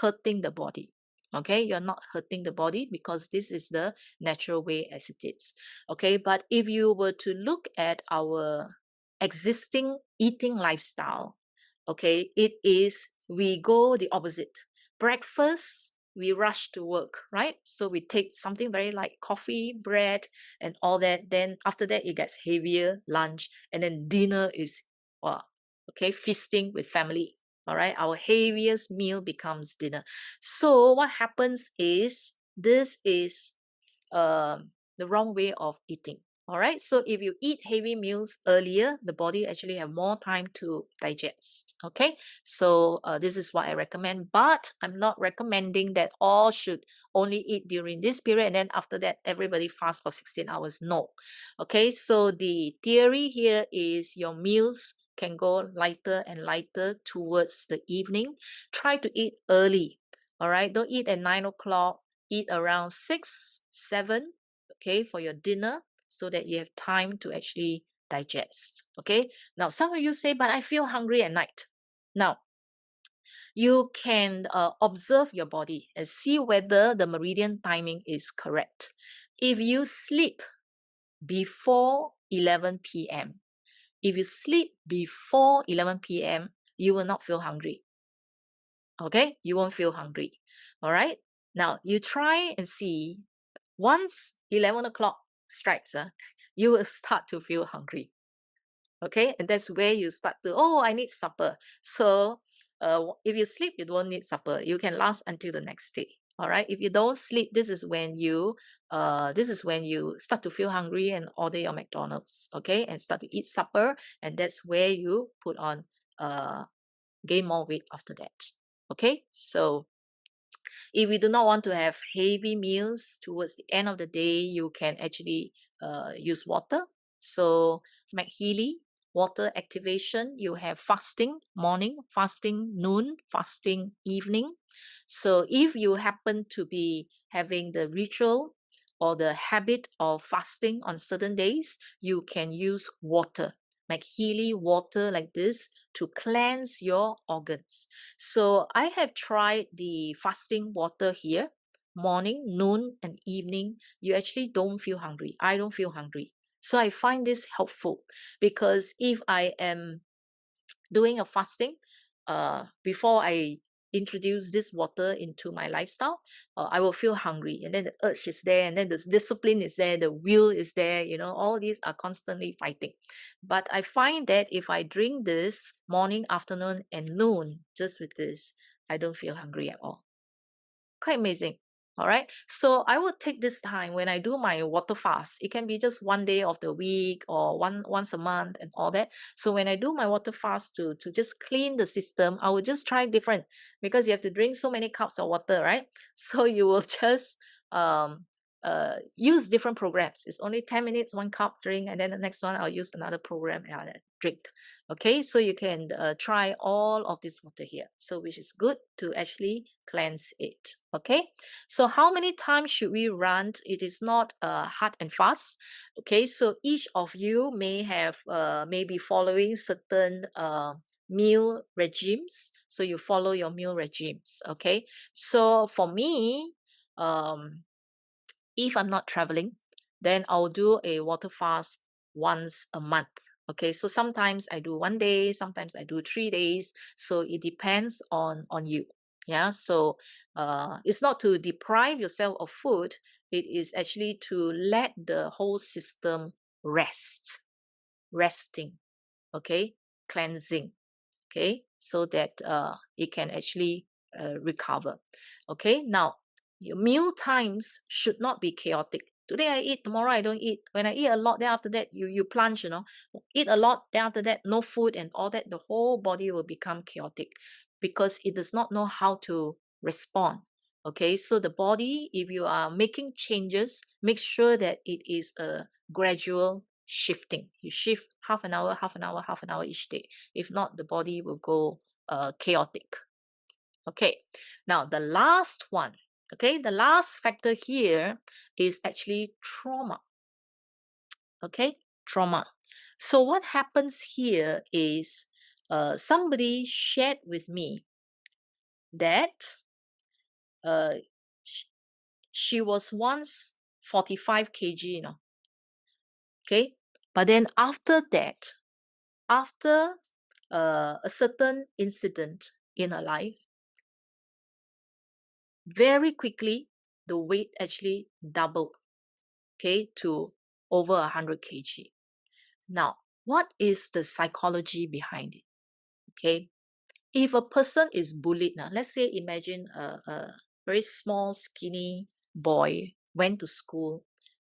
hurting the body. Okay, you're not hurting the body because this is the natural way as it is. Okay, but if you were to look at our existing eating lifestyle, okay, it is we go the opposite. Breakfast, we rush to work, right? So we take something very like coffee, bread, and all that. Then after that, it gets heavier, lunch, and then dinner is, wow, okay, feasting with family. All right, our heaviest meal becomes dinner. So what happens is this is the wrong way of eating. All right, so if you eat heavy meals earlier, the body actually have more time to digest. Okay, so this is what I recommend, but I'm not recommending that all should only eat during this period and then after that everybody fast for 16 hours. No. Okay, so the theory here is your meals can go lighter and lighter towards the evening. Try to eat early. All right, don't eat at 9 o'clock. Eat around 6, 7, okay, for your dinner so that you have time to actually digest. Okay, now some of you say, but I feel hungry at night. Now, you can observe your body and see whether the meridian timing is correct. If you sleep before 11 p.m., if you sleep before 11 p.m., you will not feel hungry. Okay, you won't feel hungry. All right, now you try and see once 11 o'clock strikes, you will start to feel hungry. Okay, and that's where you start to, oh, I need supper. So if you sleep, you don't need supper. You can last until the next day. All right, if you don't sleep, this is when you start to feel hungry and order your McDonald's. Okay, and start to eat supper, and that's where you put on gain more weight after that. Okay, so if you do not want to have heavy meals towards the end of the day, you can actually use water. So MAGHEALY, water activation, you have fasting morning, fasting noon, fasting evening. So if you happen to be having the ritual or the habit of fasting on certain days, you can use water, MAGHEALY water like this to cleanse your organs. So I have tried the fasting water here, morning, noon, and evening. You actually don't feel hungry. I don't feel hungry. So I find this helpful because if I am doing a fasting, before I introduce this water into my lifestyle, I will feel hungry, and then the urge is there, and then the discipline is there, the will is there, all these are constantly fighting. But I find that if I drink this morning, afternoon, and noon, just with this, I don't feel hungry at all. Quite amazing. All right. So I will take this time when I do my water fast. It can be just one day of the week or once a month and all that. So when I do my water fast to just clean the system, I will just try different because you have to drink so many cups of water, right? So you will just use different programs. It's only 10 minutes, 1 cup drink, and then the next one I'll use another program and I'll drink. Okay, so you can try all of this water here. So which is good to actually cleanse it. Okay, so how many times should we run? It is not hard and fast. Okay, so each of you may have maybe following certain meal regimes. So you follow your meal regimes. Okay, so for me, if I'm not traveling, then I'll do a water fast once a month. Okay, so sometimes I do 1 day, sometimes I do 3 days. So it depends on you. Yeah, so it's not to deprive yourself of food. It is actually to let the whole system resting. Okay, cleansing. Okay, so that it can actually recover. Okay, now your meal times should not be chaotic. Today I eat, tomorrow I don't eat. When I eat a lot, then after that you plunge, eat a lot, then after that no food and all that, the whole body will become chaotic because it does not know how to respond. Okay, so the body, if you are making changes, make sure that it is a gradual shifting. You shift half an hour, half an hour, half an hour each day. If not, the body will go chaotic. Okay, now the last one. Okay, the last factor here is actually trauma. Okay, trauma. So what happens here is somebody shared with me that uh, she was once 45 kg, okay, but then after that, after a certain incident in her life, very quickly the weight actually doubled, okay, to over 100 kg. Now, what is the psychology behind it? Okay, if a person is bullied, now let's say imagine a very small skinny boy went to school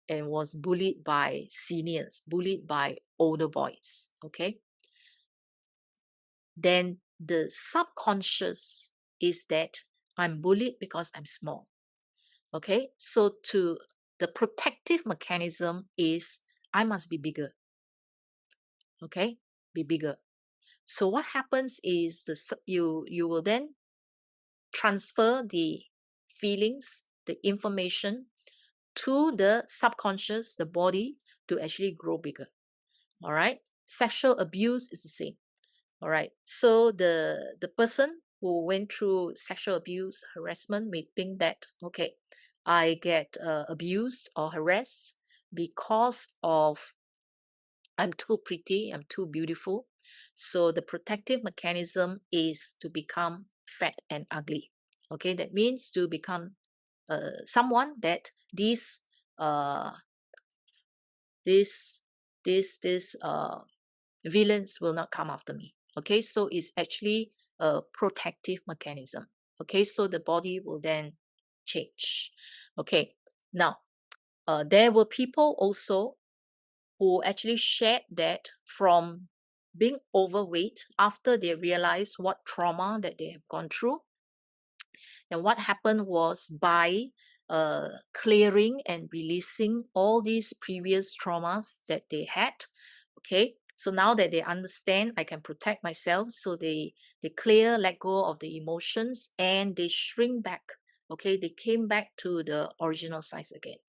and was bullied by seniors, bullied by older boys, okay, then the subconscious is that I'm bullied because I'm small. Okay, so to the protective mechanism is I must be bigger. Okay, be bigger. So what happens is you will then transfer the feelings, the information to the subconscious, the body, to actually grow bigger. All right, sexual abuse is the same. All right, so the person who went through sexual abuse, harassment may think that, okay, I get abused or harassed because of I'm too pretty, I'm too beautiful. So the protective mechanism is to become fat and ugly. Okay, that means to become someone that uh, this this villains will not come after me. Okay, so it's actually a protective mechanism. Okay, so the body will then change. Okay, now there were people also who actually shared that from being overweight after they realized what trauma that they have gone through. And what happened was by clearing and releasing all these previous traumas that they had. Okay, so now that they understand I can protect myself, so they clear, let go of the emotions, and they shrink back. Okay, they came back to the original size again.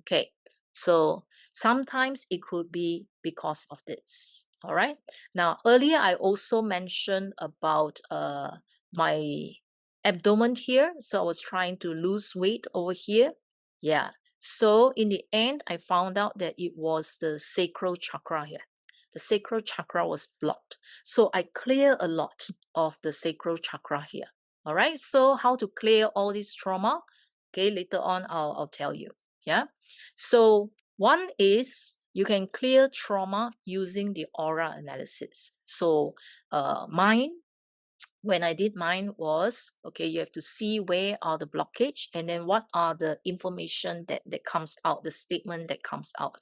Okay, so sometimes it could be because of this. All right, now earlier I also mentioned about my abdomen here, so I was trying to lose weight over here. Yeah, so in the end I found out that it was the sacral chakra here. The sacral chakra was blocked, so I clear a lot of the sacral chakra here. All right, so how to clear all this trauma? Okay, later on I'll tell you. Yeah, so one is you can clear trauma using the aura analysis. So mine, when I did mine was, okay, you have to see where are the blockage and then what are the information that comes out, the statement that comes out.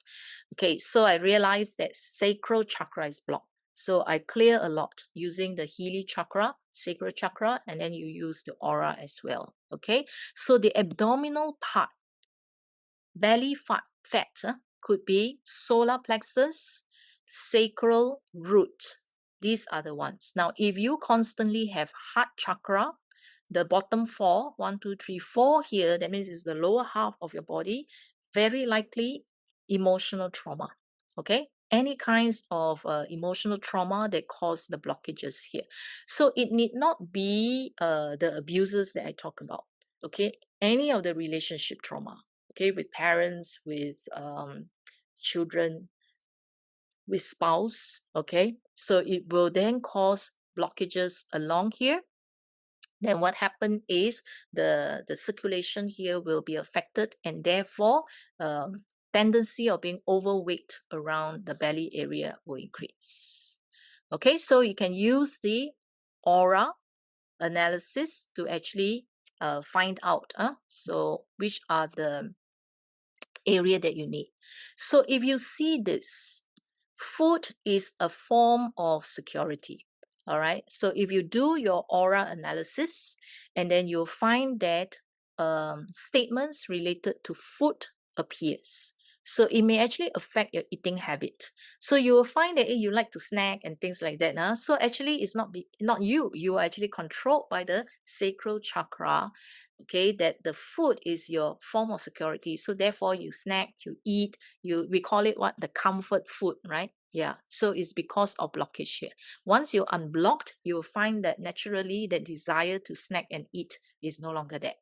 Okay, so I realized that sacral chakra is blocked. So I clear a lot using the Healy chakra, sacral chakra, and then you use the aura as well. Okay, so the abdominal part belly fat could be solar plexus, sacral root. These are the ones. Now, if you constantly have heart chakra, the bottom four, 1, 2, 3, 4 here, that means it's the lower half of your body, very likely emotional trauma. Okay, any kinds of emotional trauma that cause the blockages here. So it need not be the abuses that I talk about. Okay, any of the relationship trauma. Okay, with parents, with children, with spouse. Okay, so it will then cause blockages along here. Then what happen is the circulation here will be affected, and therefore tendency of being overweight around the belly area will increase. Okay, so you can use the aura analysis to actually find out so which are the area that you need. So if you see this, food is a form of security. All right. So if you do your aura analysis, and then you'll find that statements related to food appears. So it may actually affect your eating habit. So you will find that you like to snack and things like that. So actually, it's not you. You are actually controlled by the sacral chakra. Okay, that the food is your form of security. So therefore, you snack, you eat, we call it what, the comfort food, right? Yeah. So it's because of blockage here. Once you're unblocked, you will find that naturally the desire to snack and eat is no longer there.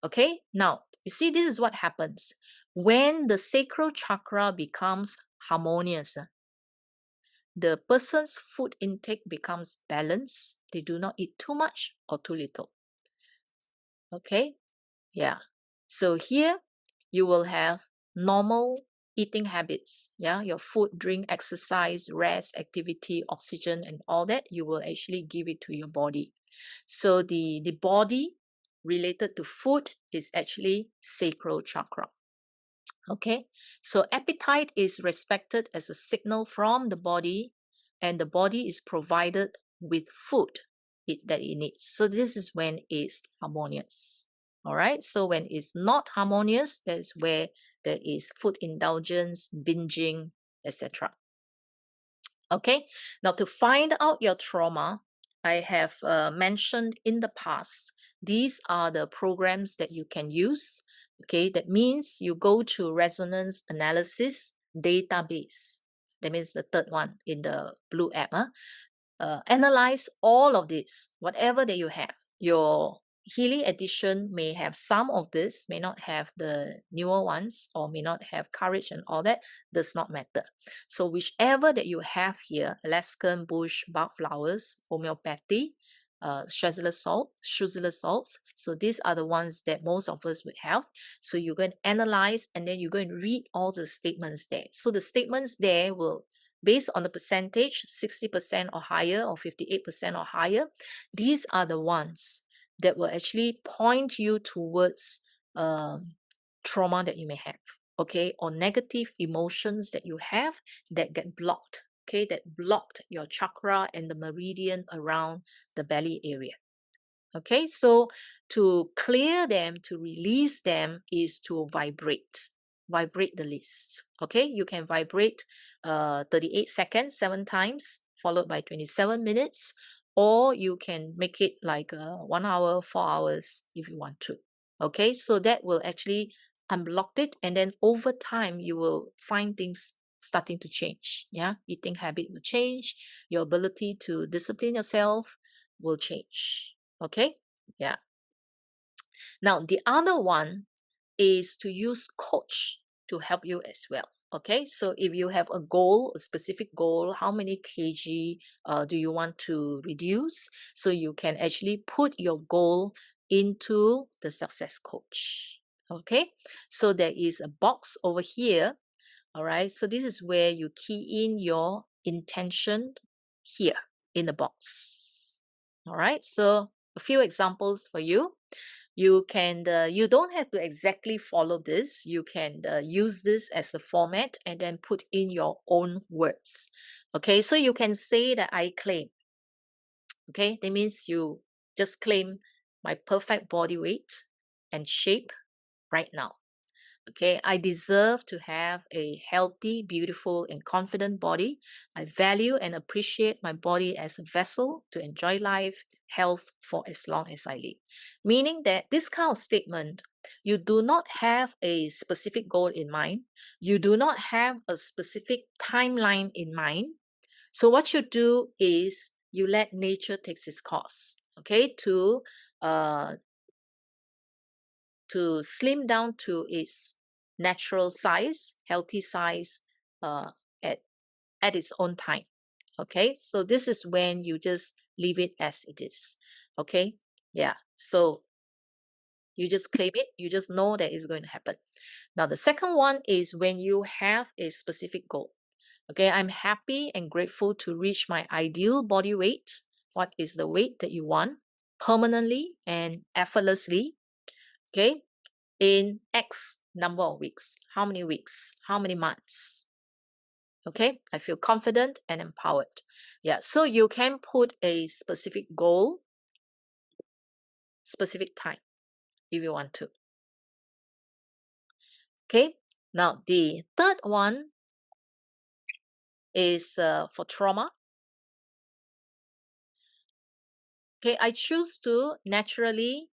Okay. Now you see, this is what happens when the sacral chakra becomes harmonious. The person's food intake becomes balanced. They do not eat too much or too little. Okay. Yeah. So here you will have normal eating habits. Yeah. Your food, drink, exercise, rest, activity, oxygen, and all that, you will actually give it to your body. So the body related to food is actually sacral chakra. Okay. So appetite is respected as a signal from the body, and the body is provided with food that it needs. So this is when it's harmonious. All right. So when it's not harmonious, that's where there is food indulgence, binging, etc. Okay. Now to find out your trauma, I have mentioned in the past, these are the programs that you can use. Okay. That means you go to resonance analysis database. That means the third one in the blue app. Analyze all of this, whatever that you have. Your Healy edition may have some of this, may not have the newer ones, or may not have courage and all that, does not matter. So whichever that you have here, Alaskan bush bark flowers, homeopathy, Schutzler salts. So these are the ones that most of us would have. So you're going to analyze, and then you're going to read all the statements there. So the statements there will, based on the percentage, 60% or higher or 58% or higher, these are the ones that will actually point you towards trauma that you may have, okay, or negative emotions that you have that get blocked, okay, that blocked your chakra and the meridian around the belly area. Okay, so to clear them, to release them, is to vibrate the list. Okay, you can vibrate 38 seconds 7 times followed by 27 minutes, or you can make it like 1 hour, 4 hours if you want to. Okay, so that will actually unblock it, and then over time you will find things starting to change. Yeah, eating habit will change, your ability to discipline yourself will change. Okay, yeah. Now the other one is to use coach to help you as well. Okay, so if you have a goal, a specific goal, how many kg do you want to reduce? So you can actually put your goal into the success coach. Okay, so there is a box over here. All right, so this is where you key in your intention here in the box. All right, so a few examples for you. You can, you don't have to exactly follow this. You can use this as a format and then put in your own words. Okay, so you can say that I claim. Okay, that means you just claim my perfect body weight and shape right now. Okay, I deserve to have a healthy, beautiful, and confident body. I value and appreciate my body as a vessel to enjoy life, health for as long as I live. Meaning that this kind of statement, you do not have a specific goal in mind. You do not have a specific timeline in mind. So what you do is you let nature take its course, okay, uh, to slim down to its natural size, healthy size, uh, at, at its own time. Okay, so this is when you just leave it as it is. Okay, yeah, so you just claim it, you just know that it's going to happen. Now, the second one is when you have a specific goal. Okay, I'm happy and grateful to reach my ideal body weight. What is the weight that you want permanently and effortlessly? Okay, in X number of weeks. How many weeks? How many months? Okay, I feel confident and empowered. Yeah, so you can put a specific goal, specific time if you want to. Okay, now the third one is for trauma. Okay, I choose to naturally,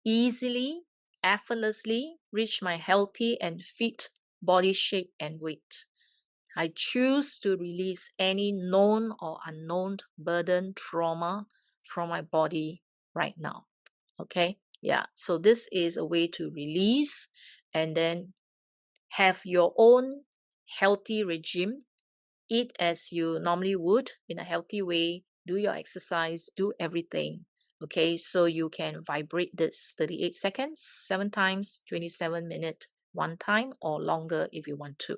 easily, effortlessly reach my healthy and fit body shape and weight. I choose to release any known or unknown burden, trauma from my body right now. Okay, yeah. So this is a way to release and then have your own healthy regime. Eat as you normally would in a healthy way, do your exercise, do everything. Okay, so you can vibrate this 38 seconds, 7 times, 27 minutes, 1 time, or longer if you want to.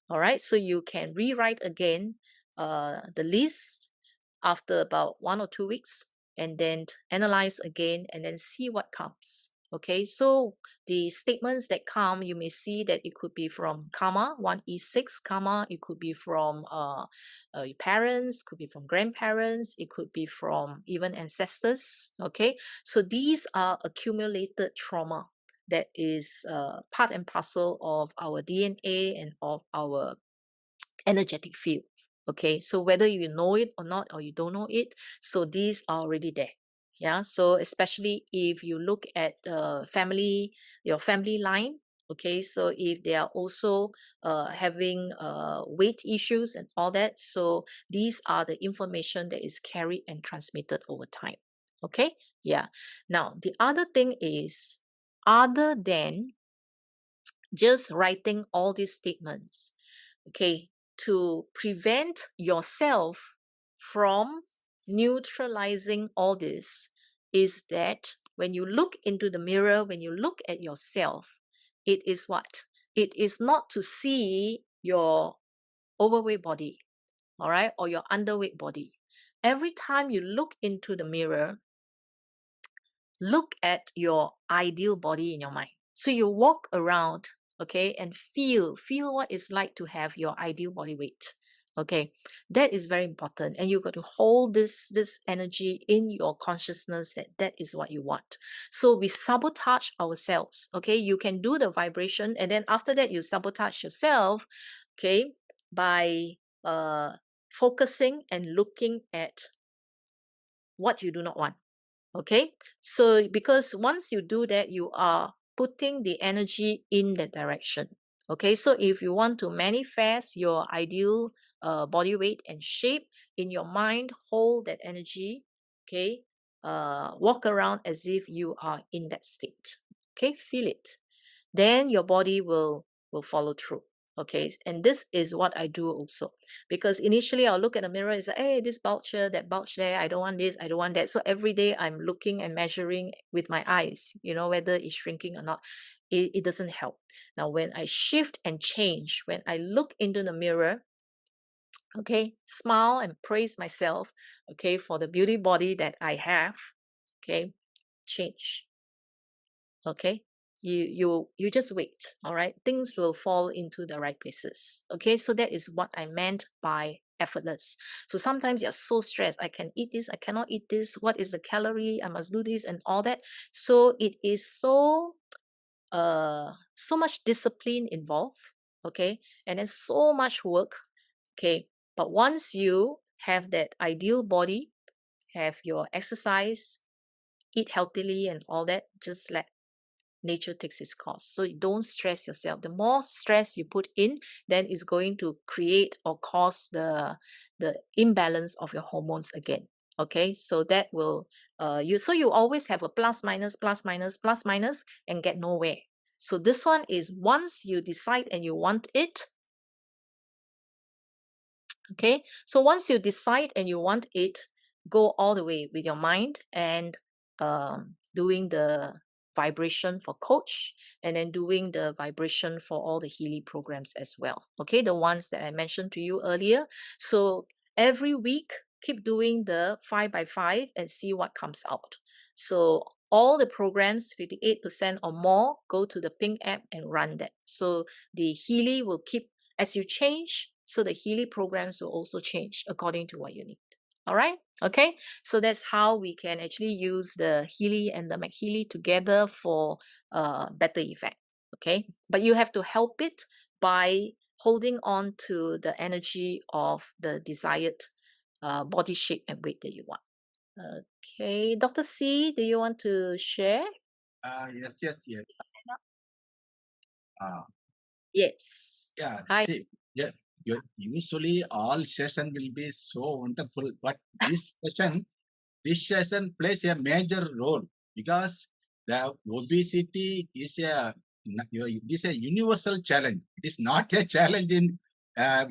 All right, so you can rewrite again the list after about 1 or 2 weeks and then analyze again and then see what comes. Okay, so the statements that come, you may see that it could be from karma, 1E6 karma, it could be from your parents, could be from grandparents, it could be from even ancestors. Okay, so these are accumulated trauma that is part and parcel of our DNA and of our energetic field. Okay, so whether you know it or not, or you don't know it, so these are already there. Yeah, so especially if you look at your family line. Okay, so if they are also having weight issues and all that, so these are the information that is carried and transmitted over time. Okay, yeah. Now, the other thing is, other than just writing all these statements, okay, to prevent yourself from neutralizing all this, is that when you look into the mirror, when you look at yourself, it is what? It is not to see your overweight body, all right, or your underweight body. Every time you look into the mirror, look at your ideal body in your mind. So you walk around, okay, and feel what it's like to have your ideal body weight. Okay, that is very important, and you got to hold this energy in your consciousness that that is what you want. So we sabotage ourselves. Okay, you can do the vibration, and then after that you sabotage yourself. Okay, by focusing and looking at what you do not want. Okay, so because once you do that, you are putting the energy in that direction. Okay, so if you want to manifest your ideal body weight and shape in your mind, hold that energy. Okay, walk around as if you are in that state. Okay, feel it, then your body will follow through. Okay, and this is what I do also, because initially I'll look at the mirror and say, hey, this bulge here, that bulge there, I don't want this, I don't want that. So every day I'm looking and measuring with my eyes, whether it's shrinking or not. It doesn't help. Now when I shift and change, when I look into the mirror, okay, smile and praise myself, okay, for the beauty body that I have. Okay, change. Okay, you just wait. All right, things will fall into the right places. Okay, so that is what I meant by effortless. So sometimes you're so stressed, I can eat this, I cannot eat this, what is the calorie, I must do this and all that. So it is so so much discipline involved, okay, and then so much work, okay. But once you have that ideal body, have your exercise, eat healthily and all that, just let nature takes its course. So you don't stress yourself. The more stress you put in, then it's going to create or cause the imbalance of your hormones again. Okay, so that will you always have a plus minus plus minus plus minus and get nowhere. So this one is once you decide and you want it, okay, so once you decide and you want it, go all the way with your mind and doing the vibration for coach, and then doing the vibration for all the Healy programs as well, okay, the ones that I mentioned to you earlier. So every week keep doing the 5 by 5 and see what comes out. So all the programs 58% or more, go to the pink app and run that. So the Healy will keep, as you change, so the Healy programs will also change according to what you need. All right. Okay. So that's how we can actually use the Healy and the MAGHEALY together for better effect. Okay. But you have to help it by holding on to the energy of the desired body shape and weight that you want. Okay. Dr. C, do you want to share? Yes. Yes. Yeah. Hi. See, yeah. Usually all session will be so wonderful, but this session plays a major role because the obesity is a universal challenge. It is not a challenge in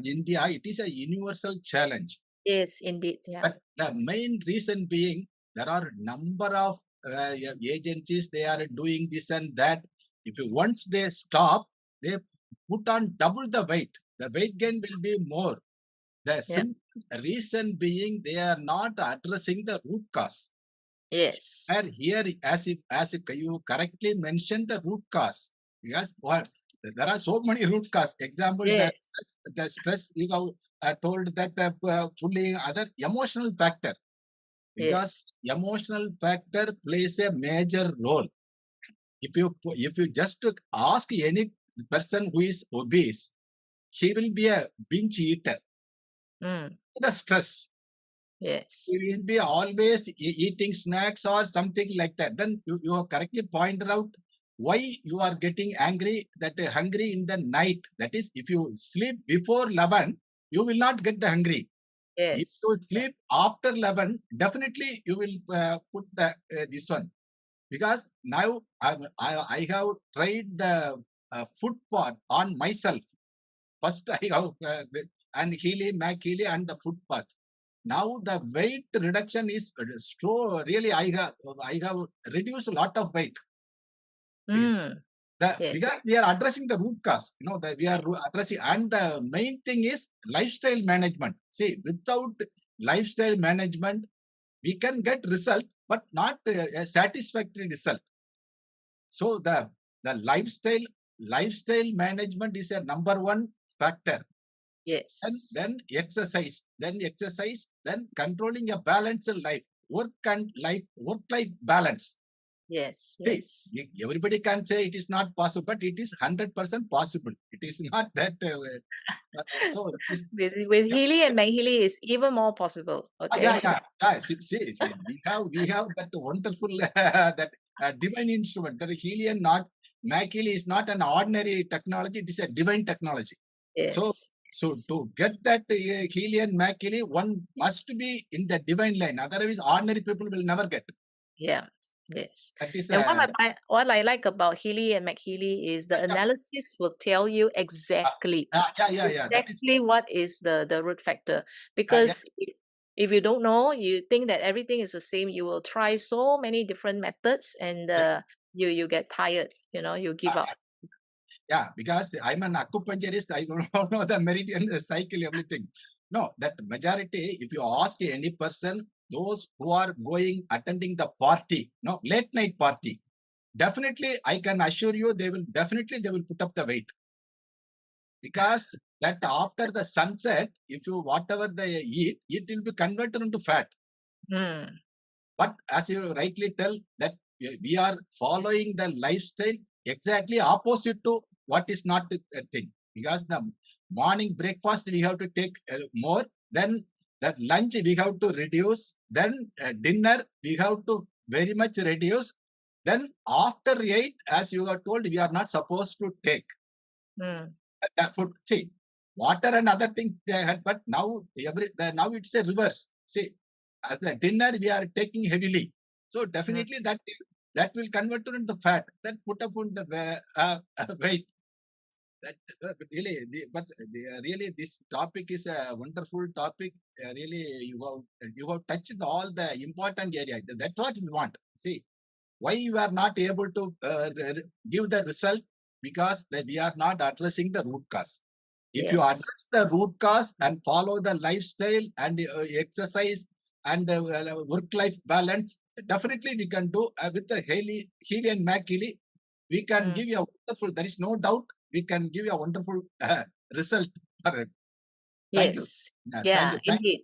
India. It is a universal challenge. Yes, indeed. Yeah. But the main reason being there are number of agencies, they are doing this and that. If you once they stop, they put on double the weight. The weight gain will be more. The Yeah. simple reason being they are not addressing the root cause. Yes. And here, as you correctly mentioned the root cause, yes, what there are so many root cause. Example, Yes. the stress you have told that pulling other emotional factor, because Yes. emotional factor plays a major role. If you just ask any person who is obese, he will be a binge eater. Mm. The stress. Yes. You will be always eating snacks or something like that. Then you have correctly pointed out why you are getting angry, that hungry in the night. That is, if you sleep before 11, you will not get the hungry. If you Yes. Yeah. sleep after 11, definitely you will put the this one. Because now I have tried the food part on myself. First I have and Healy, MAGHEALY and the food part. Now the weight reduction is so really I have reduced a lot of weight. Mm. Yes. Because we are addressing the root cause, that we are addressing, and the main thing is lifestyle management. See, without lifestyle management, we can get result, but not a satisfactory result. So the lifestyle management is a number one factor. Yes. Then exercise, then controlling a balanced life, work-life balance. Yes. Hey, Yes. everybody can say it is not possible, but it is 100% possible. It is not that. So it is, With yeah, Healy and MAGHEALY is even more possible. Okay. See, we have that wonderful that divine instrument. That Helium, not MAGHEALY, is not an ordinary technology. It is a divine technology. So, Yes. so to get that Helium MAGHEALY, one must be in the divine line. Otherwise, ordinary people will never get. Yeah. Yes. That is And what I like about Healy and MAGHEALY is the analysis will tell you exactly that is what is the root factor. yeah. Because if you don't know, you think that everything is the same, you will try so many different methods and you get tired, you give up. Yeah, because I'm an acupuncturist, I don't know the meridian cycle, everything. No, that majority, if you ask any person, those who are going, attending the party, no, late night party, definitely, I can assure you, they will put up the weight. Because that after the sunset, if you, whatever they eat, it will be converted into fat. Mm. But as you rightly tell, that we are following the lifestyle exactly opposite to what is not a thing. Because the morning breakfast we have to take more, then that lunch we have to reduce, then dinner we have to very much reduce. Then after 8, as you are told, we are not supposed to take Mm. that food. See, water and other things they had, but now now it's a reverse. See, as the dinner we are taking heavily, so Mm. definitely that will convert to the fat. Then put up on the weight. That really, really, this topic is a wonderful topic. Really, you have touched all the important areas. That's what we want. See, why you are not able to give the result? Because we are not addressing the root cause. If you Yes. address the root cause and follow the lifestyle and exercise and work-life balance, definitely we can do with the Healy and McHealy. We can Mm. give you a wonderful. There is no doubt. We can give you a wonderful result. Thank you. Yes. Thank Yeah, you. Thank indeed.